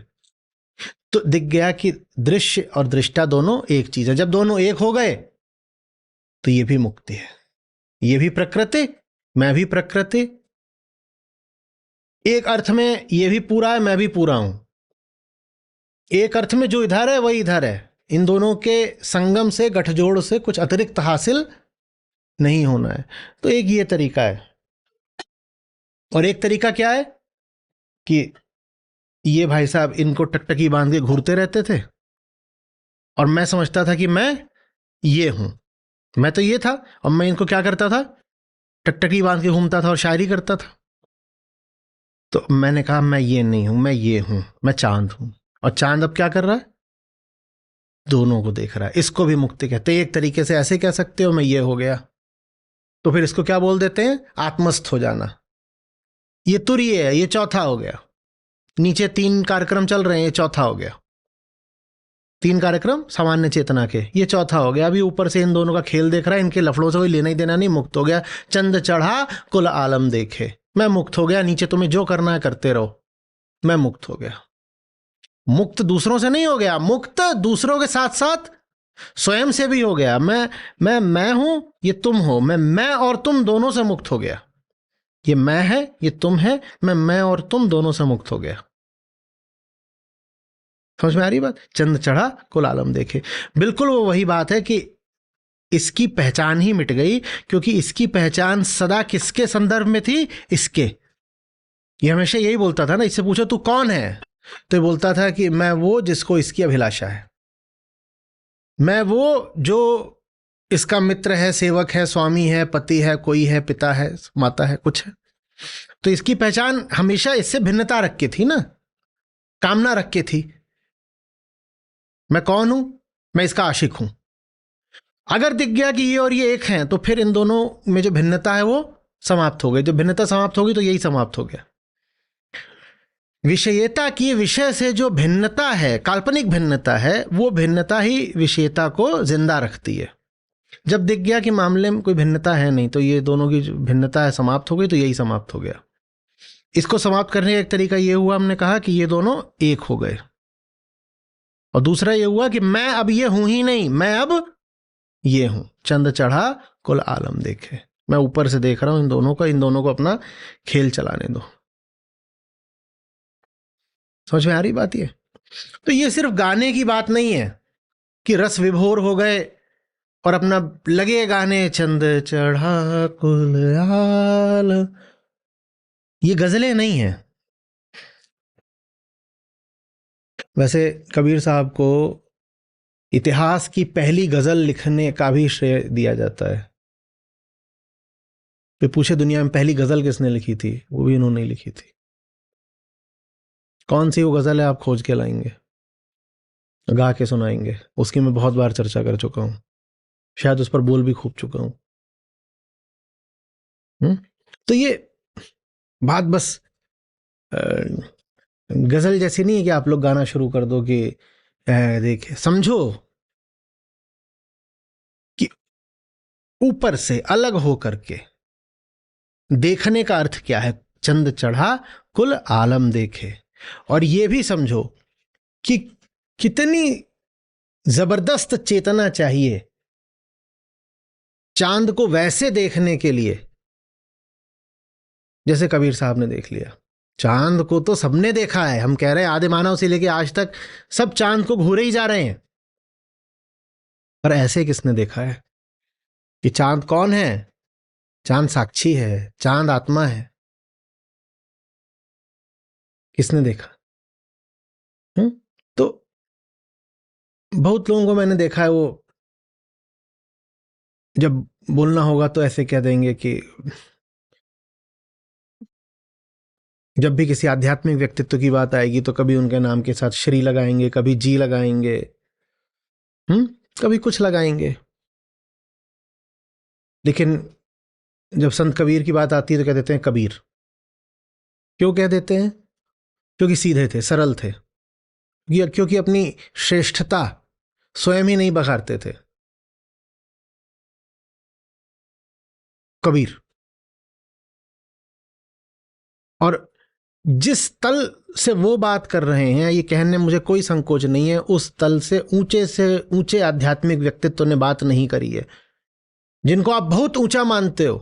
तो दिख गया कि दृश्य और दृष्टा दोनों एक चीज है। जब दोनों एक हो गए तो ये भी मुक्ति है। ये भी प्रकृति, मैं भी प्रकृति। एक अर्थ में ये भी पूरा है, मैं भी पूरा हूं। एक अर्थ में जो इधर है वही इधर है। इन दोनों के संगम से, गठजोड़ से कुछ अतिरिक्त हासिल नहीं होना है। तो एक ये तरीका है। और एक तरीका क्या है कि ये भाई साहब इनको टकटकी बांध के घूरते रहते थे और मैं समझता था कि मैं ये हूं। मैं तो ये था और मैं इनको क्या करता था? टकटकी बांध के घूमता था और शायरी करता था। तो मैंने कहा मैं ये नहीं हूं, मैं ये हूं, मैं चांद हूं। और चांद अब क्या कर रहा है? दोनों को देख रहा है। इसको भी मुक्ति कहते हैं। एक तरीके से ऐसे कह सकते हो, मैं ये हो गया। तो फिर इसको क्या बोल देते हैं? आत्मस्थ हो जाना। ये तुरीय है, ये चौथा हो गया। नीचे 3 कार्यक्रम चल रहे हैं, ये चौथा हो गया। 3 कार्यक्रम सामान्य चेतना के, ये चौथा हो गया। अभी ऊपर से इन दोनों का खेल देख रहा है, इनके लफड़ों से कोई लेना ही देना नहीं, मुक्त हो गया। चंद चढ़ा कुल आलम देखे, मैं मुक्त हो गया। नीचे तुम्हें जो करना है करते रहो, मैं मुक्त हो गया। मुक्त दूसरों से नहीं हो गया, मुक्त दूसरों के साथ साथ स्वयं से भी हो गया। मैं हूं, ये तुम हो। मैं और तुम दोनों से मुक्त हो गया। ये मैं है, ये तुम है। मैं और तुम दोनों से मुक्त हो गया। समझ में आ रही बात? चंद चढ़ा कुल आलम देखे, बिल्कुल वो वही बात है कि इसकी पहचान ही मिट गई। क्योंकि इसकी पहचान सदा किसके संदर्भ में थी? इसके। ये हमेशा यही बोलता था ना, इससे पूछो तू कौन है, तो ये बोलता था कि मैं वो जिसको इसकी अभिलाषा है। मैं वो जो इसका मित्र है, सेवक है, स्वामी है, पति है, कोई है, पिता है, माता है, कुछ है। तो इसकी पहचान हमेशा इससे भिन्नता रख के थी ना, कामना रख के थी। मैं कौन हूं? मैं इसका आशिक हूं। अगर दिख गया कि ये और ये एक हैं, तो फिर इन दोनों में जो भिन्नता है वो समाप्त हो गई। जब भिन्नता समाप्त होगी तो यही समाप्त हो गया। विषयता की, विषय से जो भिन्नता है, काल्पनिक भिन्नता है, वो भिन्नता ही विषयता को जिंदा रखती है। जब दिख गया कि मामले में कोई भिन्नता है नहीं, तो ये दोनों की जो भिन्नता है समाप्त हो गई, तो यही समाप्त हो गया। इसको समाप्त करने का एक तरीका ये हुआ, हमने कहा कि ये दोनों एक हो गए। और दूसरा ये हुआ कि मैं अब ये हूं ही नहीं, मैं अब ये हूं। चंद चढ़ा कुल आलम देखे, मैं ऊपर से देख रहा हूं इन दोनों को अपना खेल चलाने दो। समझ में आ रही बात? ये तो ये सिर्फ गाने की बात नहीं है कि रस विभोर हो गए और अपना लगे गाने चंद चढ़ा कुल आलम। ये गजलें नहीं है। वैसे कबीर साहब को इतिहास की पहली गजल लिखने का भी श्रेय दिया जाता है। फिर पूछे दुनिया में पहली गजल किसने लिखी थी, वो भी इन्होंने लिखी थी। कौन सी वो गजल है आप खोज के लाएंगे, गा के सुनाएंगे। उसकी मैं बहुत बार चर्चा कर चुका हूं, शायद उस पर बोल भी खूब चुका हूं। तो ये बात बस गजल जैसी नहीं है कि आप लोग गाना शुरू कर दो कि देखिए समझो कि ऊपर से अलग हो करके देखने का अर्थ क्या है। चंद चढ़ा कुल आलम देखे, और ये भी समझो कि कितनी जबरदस्त चेतना चाहिए चांद को वैसे देखने के लिए जैसे कबीर साहब ने देख लिया। चांद को तो सबने देखा है, हम कह रहे हैं आदि मानव से लेके आज तक सब चांद को घूरे ही जा रहे हैं, पर ऐसे किसने देखा है कि चांद कौन है? चांद साक्षी है, चांद आत्मा है। किसने देखा? तो बहुत लोगों को मैंने देखा है, वो जब बोलना होगा तो ऐसे कह देंगे कि जब भी किसी आध्यात्मिक व्यक्तित्व की बात आएगी तो कभी उनके नाम के साथ श्री लगाएंगे, कभी जी लगाएंगे, कभी कुछ लगाएंगे। लेकिन जब संत कबीर की बात आती है तो कह देते हैं कबीर। क्यों कह देते हैं? क्योंकि सीधे थे, सरल थे, क्योंकि अपनी श्रेष्ठता स्वयं ही नहीं बखारते थे। कबीर। और जिस तल से वो बात कर रहे हैं, ये कहने में मुझे कोई संकोच नहीं है, उस तल से ऊंचे आध्यात्मिक व्यक्तित्व ने बात नहीं करी है। जिनको आप बहुत ऊंचा मानते हो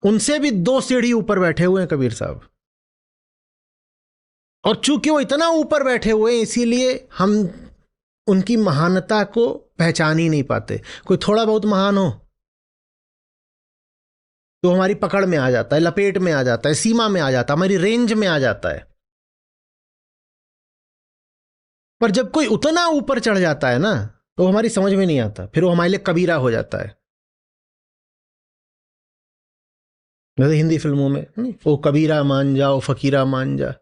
उनसे भी 2 सीढ़ी ऊपर बैठे हुए हैं कबीर साहब। और चूंकि वो इतना ऊपर बैठे हुए हैं इसीलिए हम उनकी महानता को पहचान ही नहीं पाते। कोई थोड़ा बहुत महान हो तो हमारी पकड़ में आ जाता है, लपेट में आ जाता है, सीमा में आ जाता है, हमारी रेंज में आ जाता है। पर जब कोई उतना ऊपर चढ़ जाता है ना तो हमारी समझ में नहीं आता, फिर वो हमारे लिए कबीरा हो जाता है। जैसे हिंदी फिल्मों में वो कबीरा मान जा, वो फकीरा मान जा।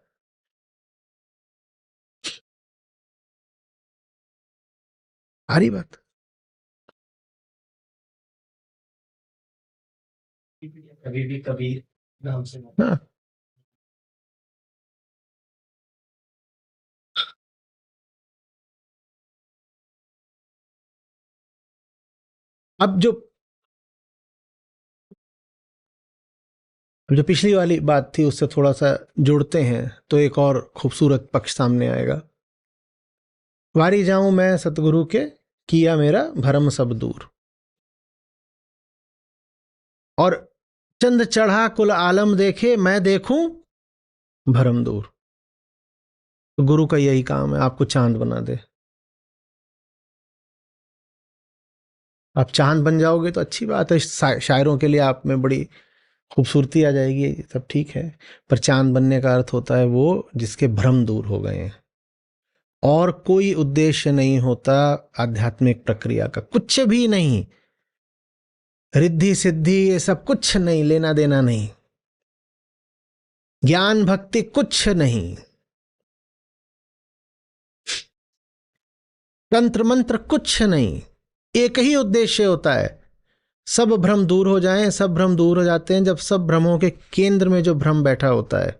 आ रही बात? कभी भी कबीर नाम से हाँ। अब जो पिछली वाली बात थी उससे थोड़ा सा जुड़ते हैं तो एक और खूबसूरत पक्ष सामने आएगा। वारी जाऊं मैं सतगुरु के, किया मेरा भरम सब दूर। और चंद चढ़ा कुल आलम देखे, मैं देखूं भरम दूर। तो गुरु का यही काम है, आपको चांद बना दे। आप चांद बन जाओगे तो अच्छी बात है, शायरों के लिए आप में बड़ी खूबसूरती आ जाएगी, सब ठीक है। पर चांद बनने का अर्थ होता है वो जिसके भ्रम दूर हो गए हैं। और कोई उद्देश्य नहीं होता आध्यात्मिक प्रक्रिया का, कुछ भी नहीं। रिद्धि सिद्धि ये सब कुछ नहीं, लेना देना नहीं, ज्ञान भक्ति कुछ नहीं, तंत्र मंत्र कुछ नहीं। एक ही उद्देश्य होता है, सब भ्रम दूर हो जाएं। सब भ्रम दूर हो जाते हैं जब सब भ्रमों के केंद्र में जो भ्रम बैठा होता है,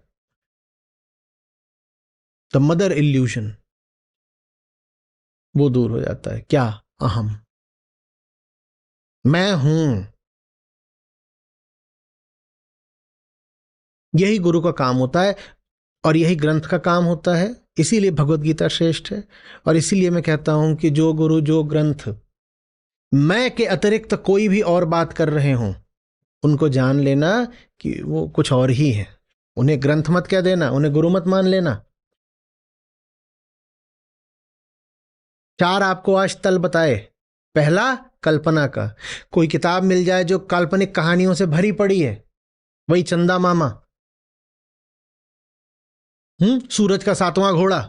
द मदर इल्यूशन, वो दूर हो जाता है। क्या? अहम, मैं हूं। यही गुरु का काम होता है और यही ग्रंथ का काम होता है इसीलिए भगवत गीता श्रेष्ठ है। और इसीलिए मैं कहता हूं कि जो गुरु जो ग्रंथ मैं के अतिरिक्त कोई भी और बात कर रहे हों, उनको जान लेना कि वो कुछ और ही है। उन्हें ग्रंथ मत कह देना, उन्हें गुरु मत मान लेना। 4 आपको आज तल बताए। पहला, कल्पना का। कोई किताब मिल जाए जो काल्पनिक कहानियों से भरी पड़ी है, वही चंदा मामा, सूरज का 7वां घोड़ा,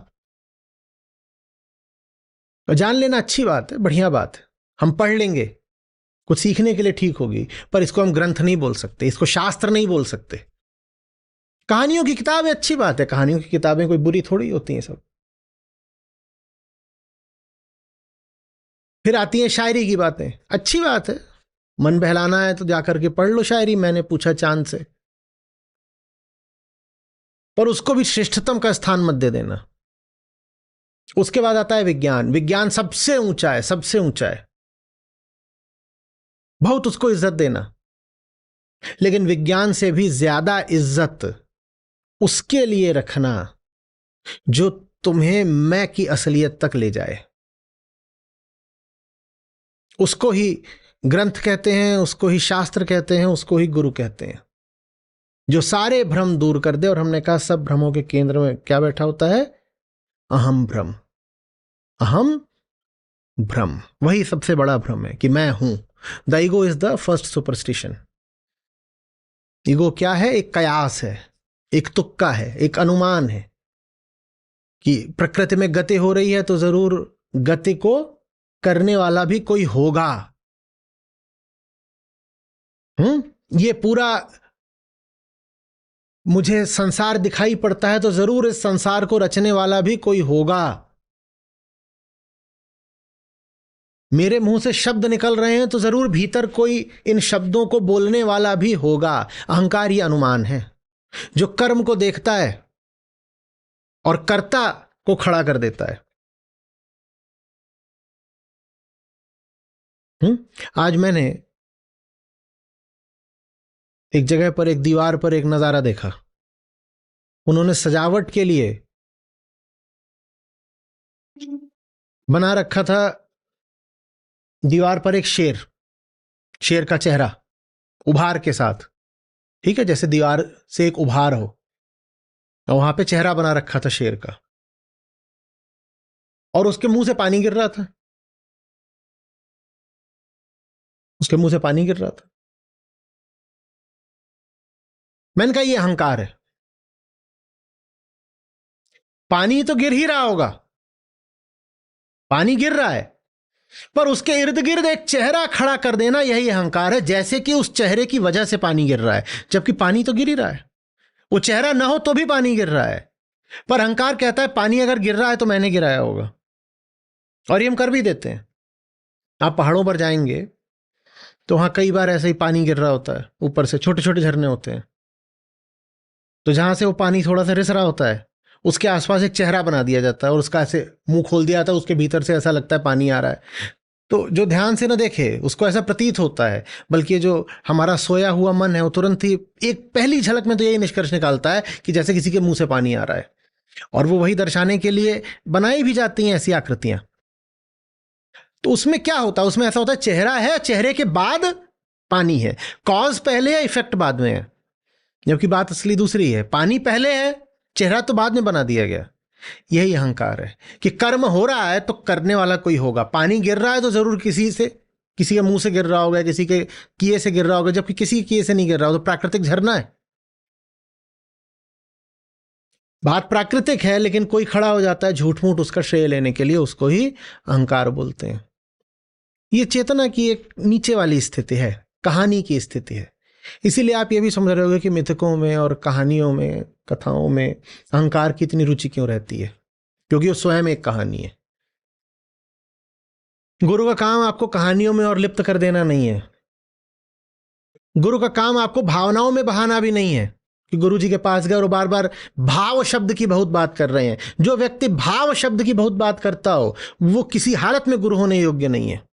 तो जान लेना अच्छी बात है, बढ़िया बात है। हम पढ़ लेंगे, कुछ सीखने के लिए ठीक होगी, पर इसको हम ग्रंथ नहीं बोल सकते, इसको शास्त्र नहीं बोल सकते। कहानियों की किताबें अच्छी बात है, कहानियों की किताबें कोई बुरी थोड़ी होती हैं सब। फिर आती हैं शायरी की बातें, अच्छी बात है, मन बहलाना है तो जाकर के पढ़ लो शायरी, मैंने पूछा चांद से, पर उसको भी श्रेष्ठतम का स्थान मत दे देना। उसके बाद आता है विज्ञान। विज्ञान सबसे ऊंचा है, सबसे ऊंचा है, बहुत उसको इज्जत देना। लेकिन विज्ञान से भी ज्यादा इज्जत उसके लिए रखना जो तुम्हें मैं की असलियत तक ले जाए। उसको ही ग्रंथ कहते हैं, उसको ही शास्त्र कहते हैं, उसको ही गुरु कहते हैं, जो सारे भ्रम दूर कर दे। और हमने कहा सब भ्रमों के केंद्र में क्या बैठा होता है? अहम भ्रम। अहम भ्रम वही सबसे बड़ा भ्रम है कि मैं हूं। The ego is the first superstition. Ego क्या है? एक कयास है, एक तुक्का है, एक अनुमान है कि प्रकृति में गति हो रही है तो जरूर गति को करने वाला भी कोई होगा। ये पूरा मुझे संसार दिखाई पड़ता है तो जरूर इस संसार को रचने वाला भी कोई होगा। मेरे मुंह से शब्द निकल रहे हैं तो जरूर भीतर कोई इन शब्दों को बोलने वाला भी होगा। अहंकार ये अनुमान है जो कर्म को देखता है और कर्ता को खड़ा कर देता है। आज मैंने एक जगह पर, एक दीवार पर एक नजारा देखा। उन्होंने सजावट के लिए बना रखा था दीवार पर एक शेर, शेर का चेहरा उभार के साथ, ठीक है, जैसे दीवार से एक उभार हो, और वहां पे चेहरा बना रखा था शेर का, और उसके मुंह से पानी गिर रहा था। उसके मुंह से पानी गिर रहा था। मैंने कहा ये अहंकार है। पानी तो गिर ही रहा होगा, पानी गिर रहा है, पर उसके इर्द गिर्द एक चेहरा खड़ा कर देना, यही अहंकार है। जैसे कि उस चेहरे की वजह से पानी गिर रहा है, जबकि पानी तो गिर ही रहा है। वो चेहरा ना हो तो भी पानी गिर रहा है, पर अहंकार कहता है पानी अगर गिर रहा है तो मैंने गिराया होगा। और ये हम कर भी देते हैं। आप पहाड़ों पर जाएंगे तो वहां कई बार ऐसे ही पानी गिर रहा होता है, ऊपर से छोटे छोटे झरने होते हैं, तो जहां से वो पानी थोड़ा सा रिस रहा होता है उसके आसपास एक चेहरा बना दिया जाता है और उसका ऐसे मुंह खोल दिया जाता है, उसके भीतर से ऐसा लगता है पानी आ रहा है। तो जो ध्यान से ना देखे उसको ऐसा प्रतीत होता है, बल्कि जो हमारा सोया हुआ मन है वो तुरंत ही एक पहली झलक में तो यही निष्कर्ष निकालता है कि जैसे किसी के मुंह से पानी आ रहा है। और वो वही दर्शाने के लिए बनाई भी जाती हैं ऐसी आकृतियां। तो उसमें क्या होता है? उसमें ऐसा होता है चेहरा है, चेहरे के बाद पानी है। कॉज पहले है, इफेक्ट बाद में है, जबकि बात असली दूसरी है। पानी पहले है, चेहरा तो बाद में बना दिया गया। यही अहंकार है कि कर्म हो रहा है तो करने वाला कोई होगा। पानी गिर रहा है तो जरूर किसी के मुंह से गिर रहा होगा, किसी के किए से गिर रहा होगा, जबकि किसी के किए से नहीं गिर रहा हो, तो प्राकृतिक झरना है। बात प्राकृतिक है, लेकिन कोई खड़ा हो जाता है झूठ मूठ उसका श्रेय लेने के लिए, उसको ही अहंकार बोलते हैं। ये चेतना की एक नीचे वाली स्थिति है, कहानी की स्थिति है। इसीलिए आप ये भी समझ रहे होंगे कि मिथकों में और कहानियों में, कथाओं में अहंकार की इतनी रुचि क्यों रहती है, क्योंकि वो स्वयं एक कहानी है। गुरु का काम आपको कहानियों में और लिप्त कर देना नहीं है। गुरु का काम आपको भावनाओं में बहाना भी नहीं है कि गुरु जी के पास गए और बार बार भाव शब्द की बहुत बात कर रहे हैं। जो व्यक्ति भाव शब्द की बहुत बात करता हो वो किसी हालत में गुरु होने योग्य नहीं है।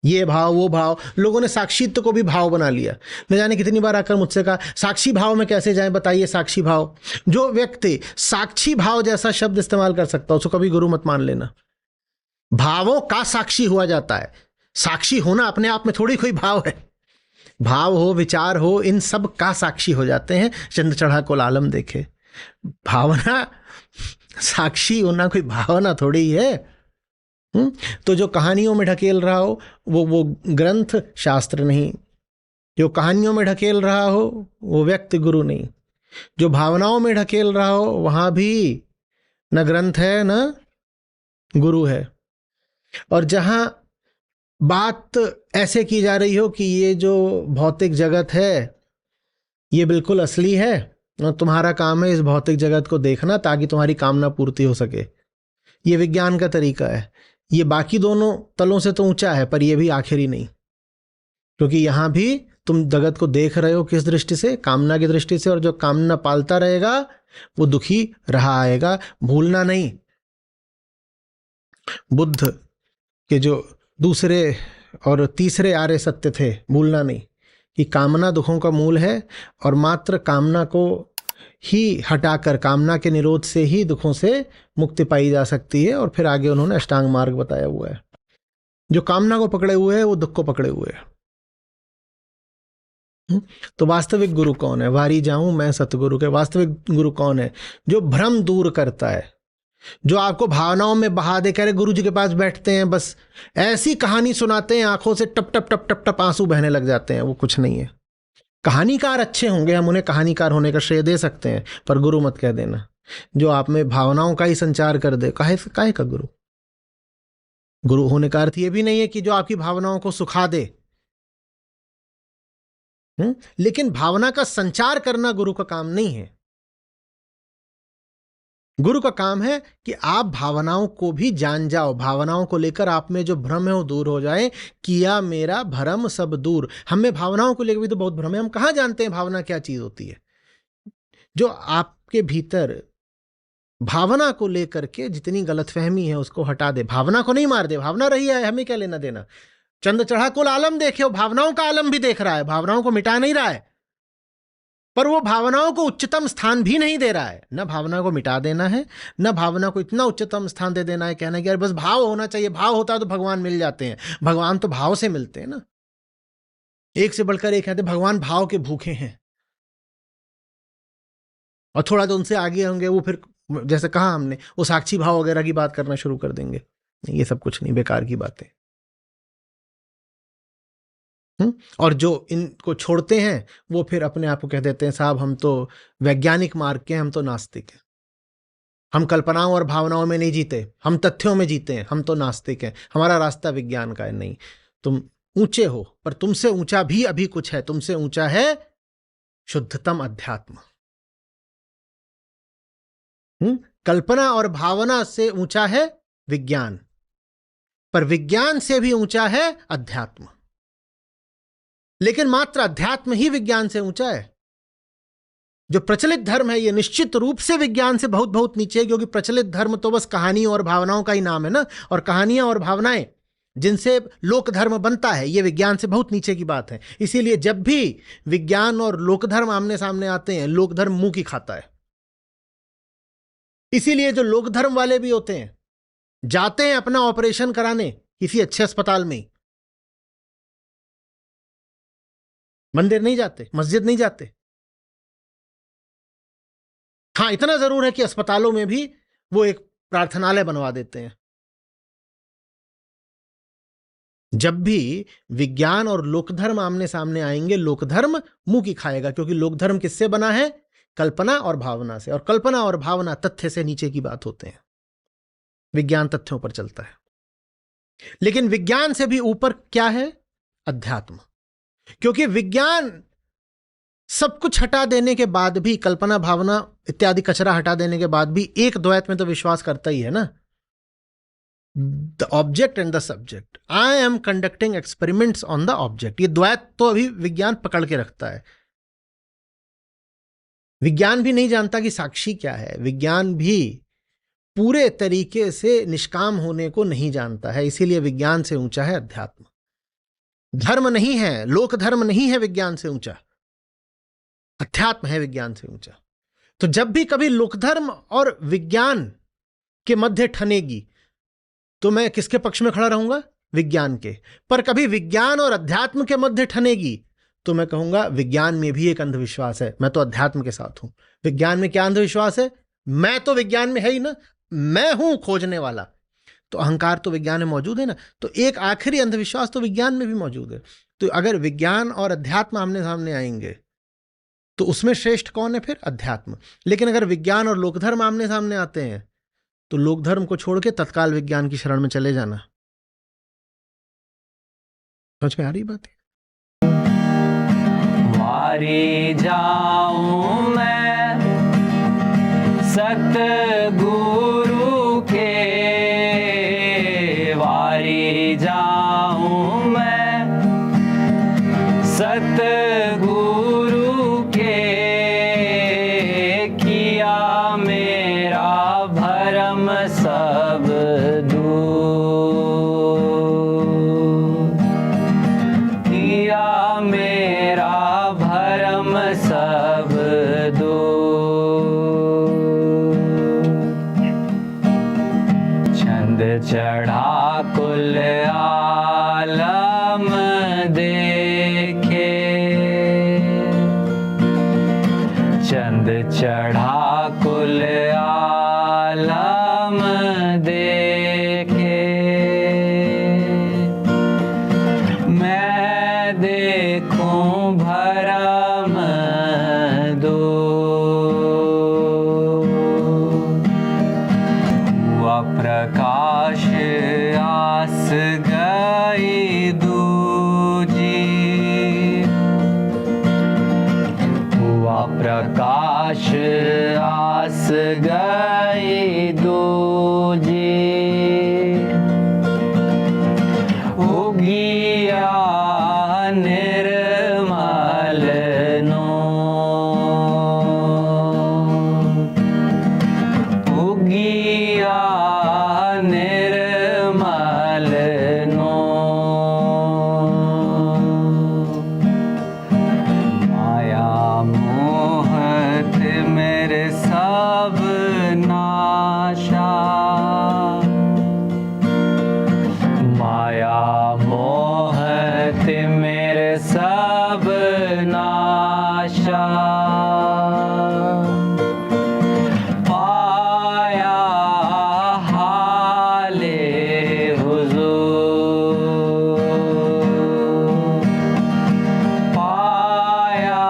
ये भाव वो भाव, लोगों ने साक्षित्व को भी भाव बना लिया। न जाने कितनी बार आकर मुझसे कहा साक्षी भाव में कैसे जाएं, बताइए साक्षी भाव। जो व्यक्ति साक्षी भाव जैसा शब्द इस्तेमाल कर सकता है उसको कभी गुरु मत मान लेना। भावों का साक्षी हुआ जाता है, साक्षी होना अपने आप में थोड़ी कोई भाव है। भाव हो, विचार हो, इन सब का साक्षी हो जाते हैं। चंद चढ़ा को आलम देखे, भावना साक्षी होना कोई भावना थोड़ी ही है। तो जो कहानियों में ढकेल रहा हो वो ग्रंथ शास्त्र नहीं, जो कहानियों में ढकेल रहा हो वो व्यक्ति गुरु नहीं, जो भावनाओं में ढकेल रहा हो वहां भी न ग्रंथ है न गुरु है। और जहां बात ऐसे की जा रही हो कि ये जो भौतिक जगत है ये बिल्कुल असली है और तुम्हारा काम है इस भौतिक जगत को देखना ताकि तुम्हारी कामना पूर्ति हो सके, ये विज्ञान का तरीका है। ये बाकी दोनों तलों से तो ऊंचा है पर ये भी आखिरी नहीं, क्योंकि यहां भी तुम जगत को देख रहे हो किस दृष्टि से, कामना की दृष्टि से, और जो कामना पालता रहेगा वो दुखी रहा आएगा। भूलना नहीं, बुद्ध के जो दूसरे और तीसरे आर्य सत्य थे, भूलना नहीं कि कामना दुखों का मूल है और मात्र कामना को ही हटाकर, कामना के निरोध से ही दुखों से मुक्ति पाई जा सकती है। और फिर आगे उन्होंने अष्टांग मार्ग बताया हुआ है। जो कामना को पकड़े हुए है वो दुख को पकड़े हुए है। तो वास्तविक गुरु कौन है? वारी जाऊं मैं सतगुरु के। वास्तविक गुरु कौन है? जो भ्रम दूर करता है, जो आपको भावनाओं में बहा दे। कह रहे गुरु जी के पास बैठते हैं, बस ऐसी कहानी सुनाते हैं, आंखों से टप टप टप टप टप आंसू बहने लग जाते हैं। वो कुछ नहीं है। कहानीकार अच्छे होंगे, हम उन्हें कहानीकार होने का श्रेय दे सकते हैं, पर गुरु मत कह देना। जो आप में भावनाओं का ही संचार कर दे, काहे का गुरु? गुरु होने का अर्थ यह भी नहीं है कि जो आपकी भावनाओं को सुखा दे, लेकिन भावना का संचार करना गुरु का काम नहीं है। गुरु का काम है कि आप भावनाओं को भी जान जाओ, भावनाओं को लेकर आप में जो भ्रम है वो दूर हो जाए। किया मेरा भ्रम सब दूर। हमें भावनाओं को लेकर भी तो बहुत भ्रम है। हम कहाँ जानते हैं भावना क्या चीज होती है? जो आपके भीतर भावना को लेकर के जितनी गलतफहमी है उसको हटा दे। भावना को नहीं मार दे, भावना रही है, हमें क्या लेना देना। चंद चढ़ा कुल आलम देखे, भावनाओं का आलम भी देख रहा है, भावनाओं को मिटा नहीं रहा है, पर वो भावनाओं को उच्चतम स्थान भी नहीं दे रहा है। न भावना को मिटा देना है, न भावना को इतना उच्चतम स्थान दे देना है, कहना कि यार बस भाव होना चाहिए, भाव होता है तो भगवान मिल जाते हैं। भगवान तो भाव से मिलते हैं ना। एक से बढ़कर एक कहते भगवान भाव के भूखे हैं, और थोड़ा तो उनसे आगे होंगे वो फिर जैसे कहा हमने वो साक्षी भाव वगैरह की बात करना शुरू कर देंगे। ये सब कुछ नहीं, बेकार की बातें। और जो इनको छोड़ते हैं वो फिर अपने आप को कह देते हैं साहब हम तो वैज्ञानिक मार्ग के, हम तो नास्तिक हैं, हम कल्पनाओं और भावनाओं में नहीं जीते, हम तथ्यों में जीते हैं, हम तो नास्तिक हैं, हमारा रास्ता विज्ञान का है। नहीं, तुम ऊंचे हो, पर तुमसे ऊंचा भी अभी कुछ है। तुमसे ऊंचा है शुद्धतम अध्यात्म। कल्पना और भावना से ऊंचा है विज्ञान, पर विज्ञान से भी ऊंचा है अध्यात्म। लेकिन मात्र अध्यात्म ही विज्ञान से ऊंचा है। जो प्रचलित धर्म है ये निश्चित रूप से विज्ञान से बहुत बहुत नीचे है, क्योंकि प्रचलित धर्म तो बस कहानियों और भावनाओं का ही नाम है ना। और कहानियां और भावनाएं जिनसे लोक धर्म बनता है ये विज्ञान से बहुत नीचे की बात है। इसीलिए जब भी विज्ञान और लोक धर्म आमने सामने आते हैं, लोक धर्म मुंह की खाता है। इसीलिए जो लोक धर्म वाले भी होते हैं जाते हैं अपना ऑपरेशन कराने किसी अच्छे अस्पताल में, मंदिर नहीं जाते, मस्जिद नहीं जाते। हाँ, इतना जरूर है कि अस्पतालों में भी वो एक प्रार्थनालय बनवा देते हैं। जब भी विज्ञान और लोकधर्म आमने सामने आएंगे, लोकधर्म मुंह की खाएगा, क्योंकि लोकधर्म किससे बना है? कल्पना और भावना से। और कल्पना और भावना तथ्य से नीचे की बात होते हैं। विज्ञान तथ्यों पर चलता है। लेकिन विज्ञान से भी ऊपर क्या है? अध्यात्म। क्योंकि विज्ञान सब कुछ हटा देने के बाद भी, कल्पना भावना इत्यादि कचरा हटा देने के बाद भी एक द्वैत में तो विश्वास करता ही है ना। The object and the subject, I am conducting experiments on the object. ये द्वैत तो अभी विज्ञान पकड़ के रखता है। विज्ञान भी नहीं जानता कि साक्षी क्या है। विज्ञान भी पूरे तरीके से निष्काम होने को नहीं जानता है। इसीलिए विज्ञान से ऊंचा है अध्यात्म। धर्म नहीं है, लोक धर्म नहीं है विज्ञान से ऊंचा, अध्यात्म है विज्ञान से ऊंचा। तो जब भी कभी लोक धर्म और विज्ञान के मध्य ठनेगी तो मैं किसके पक्ष में खड़ा रहूंगा? विज्ञान के। पर कभी विज्ञान और अध्यात्म के मध्य ठनेगी तो मैं कहूंगा विज्ञान में भी एक अंधविश्वास है, मैं तो अध्यात्म के साथ हूं। विज्ञान में क्या अंधविश्वास है? मैं तो विज्ञान में है ही ना, मैं हूं खोजने वाला। तो अहंकार तो विज्ञान में मौजूद है ना, तो एक आखिरी अंधविश्वास तो विज्ञान में भी मौजूद है। तो अगर विज्ञान और अध्यात्म आमने सामने आएंगे तो उसमें श्रेष्ठ कौन है? फिर अध्यात्म। लेकिन अगर विज्ञान और लोकधर्म आमने सामने आते हैं तो लोकधर्म को छोड़ के तत्काल विज्ञान की शरण में चले जाना। समझ में आ रही बात है? वारी जाऊं मैं सतगुरु के, वारी जाऊं मैं सतगुरु के, किया मेरा भरम सब दूर, किया मेरा भरम सब दूर। चंद चढ़ा कुल आलम देखे, चंद चढ़ा कुल आलम देखे, मैं देखूं भरम दूर। हुआ प्रकाश आस गई दूजी, हुआ प्रकाश आस गई दूजी, उगिया निर्मल नूर, उगिया निर्मल नूर। माया मोहत मेरे सब नाशा, माया मोहत मेरे सब नाशा, पाया हाले हुजूर, पाया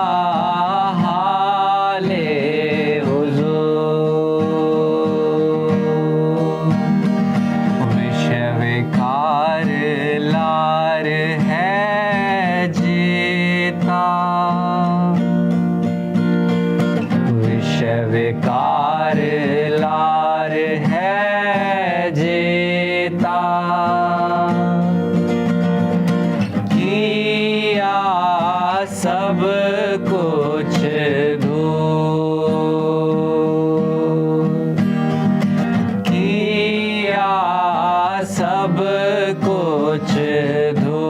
हाले हुजूर। विषय विकार लार है जीता, विषय विकार लार है जीता, किया सब कुछ दूर, किया सब कुछ दूर।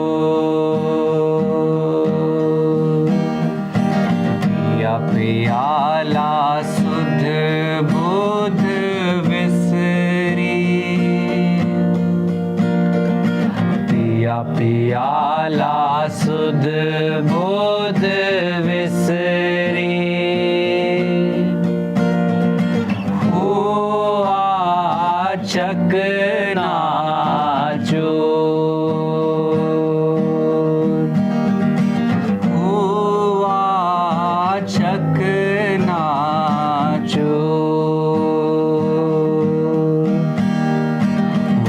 पिया पियाला सुध बुध विसरी, पिया पियाला सुध बुध विसरी, हुआ चकनाचूर, हुआ चकनाचूर।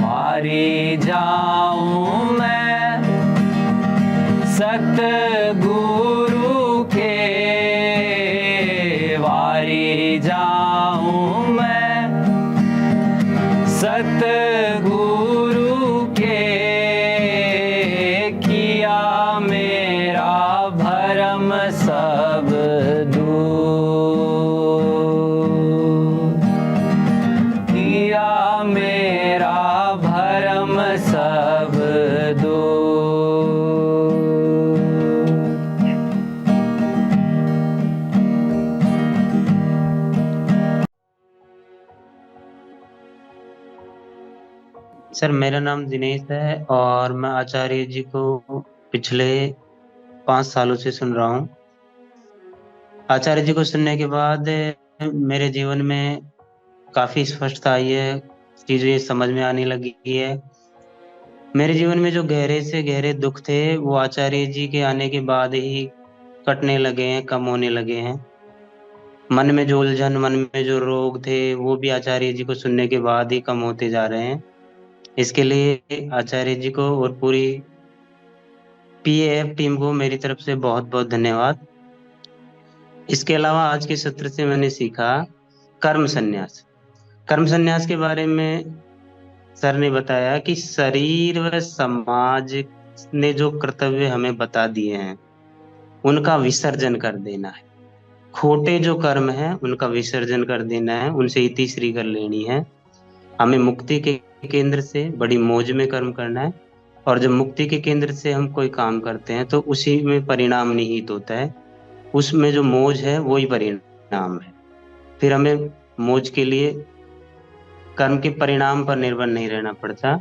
वारी जाऊं मैं सतगुरु के, वारी जाऊं मैं सतगुरु के, किया मेरा भरम सब दूर, किया मेरा भरम सब दूर। सर मेरा नाम दिनेश है और मैं आचार्य जी को पिछले 5 सालों से सुन रहा हूँ। आचार्य जी को सुनने के बाद मेरे जीवन में काफी स्पष्टता आई है, चीजें समझ में आने लगी है। मेरे जीवन में जो गहरे से गहरे दुख थे वो आचार्य जी के आने के बाद ही कटने लगे हैं, कम होने लगे हैं। मन में जो उलझन, मन में जो रोग थे वो भी आचार्य जी को सुनने के बाद ही कम होते जा रहे हैं। इसके लिए आचार्य जी को और पूरी पीएएफ टीम को मेरी तरफ से बहुत बहुत धन्यवाद। इसके अलावा आज के सत्र से मैंने सीखा कर्म संन्यास। कर्म संन्यास के बारे में सर ने बताया कि शरीर व समाज ने जो कर्तव्य हमें बता दिए हैं उनका विसर्जन कर देना है। खोटे जो कर्म हैं उनका विसर्जन कर देना है, उनसे इतिश्री कर लेनी है। हमें मुक्ति के केंद्र से बड़ी मौज में कर्म करना है, और जब मुक्ति के केंद्र से हम कोई काम करते हैं तो उसी में परिणाम निहित होता है। उसमें जो मौज है वही परिणाम है। फिर हमें मौज के लिए कर्म के परिणाम पर निर्भर नहीं रहना पड़ता।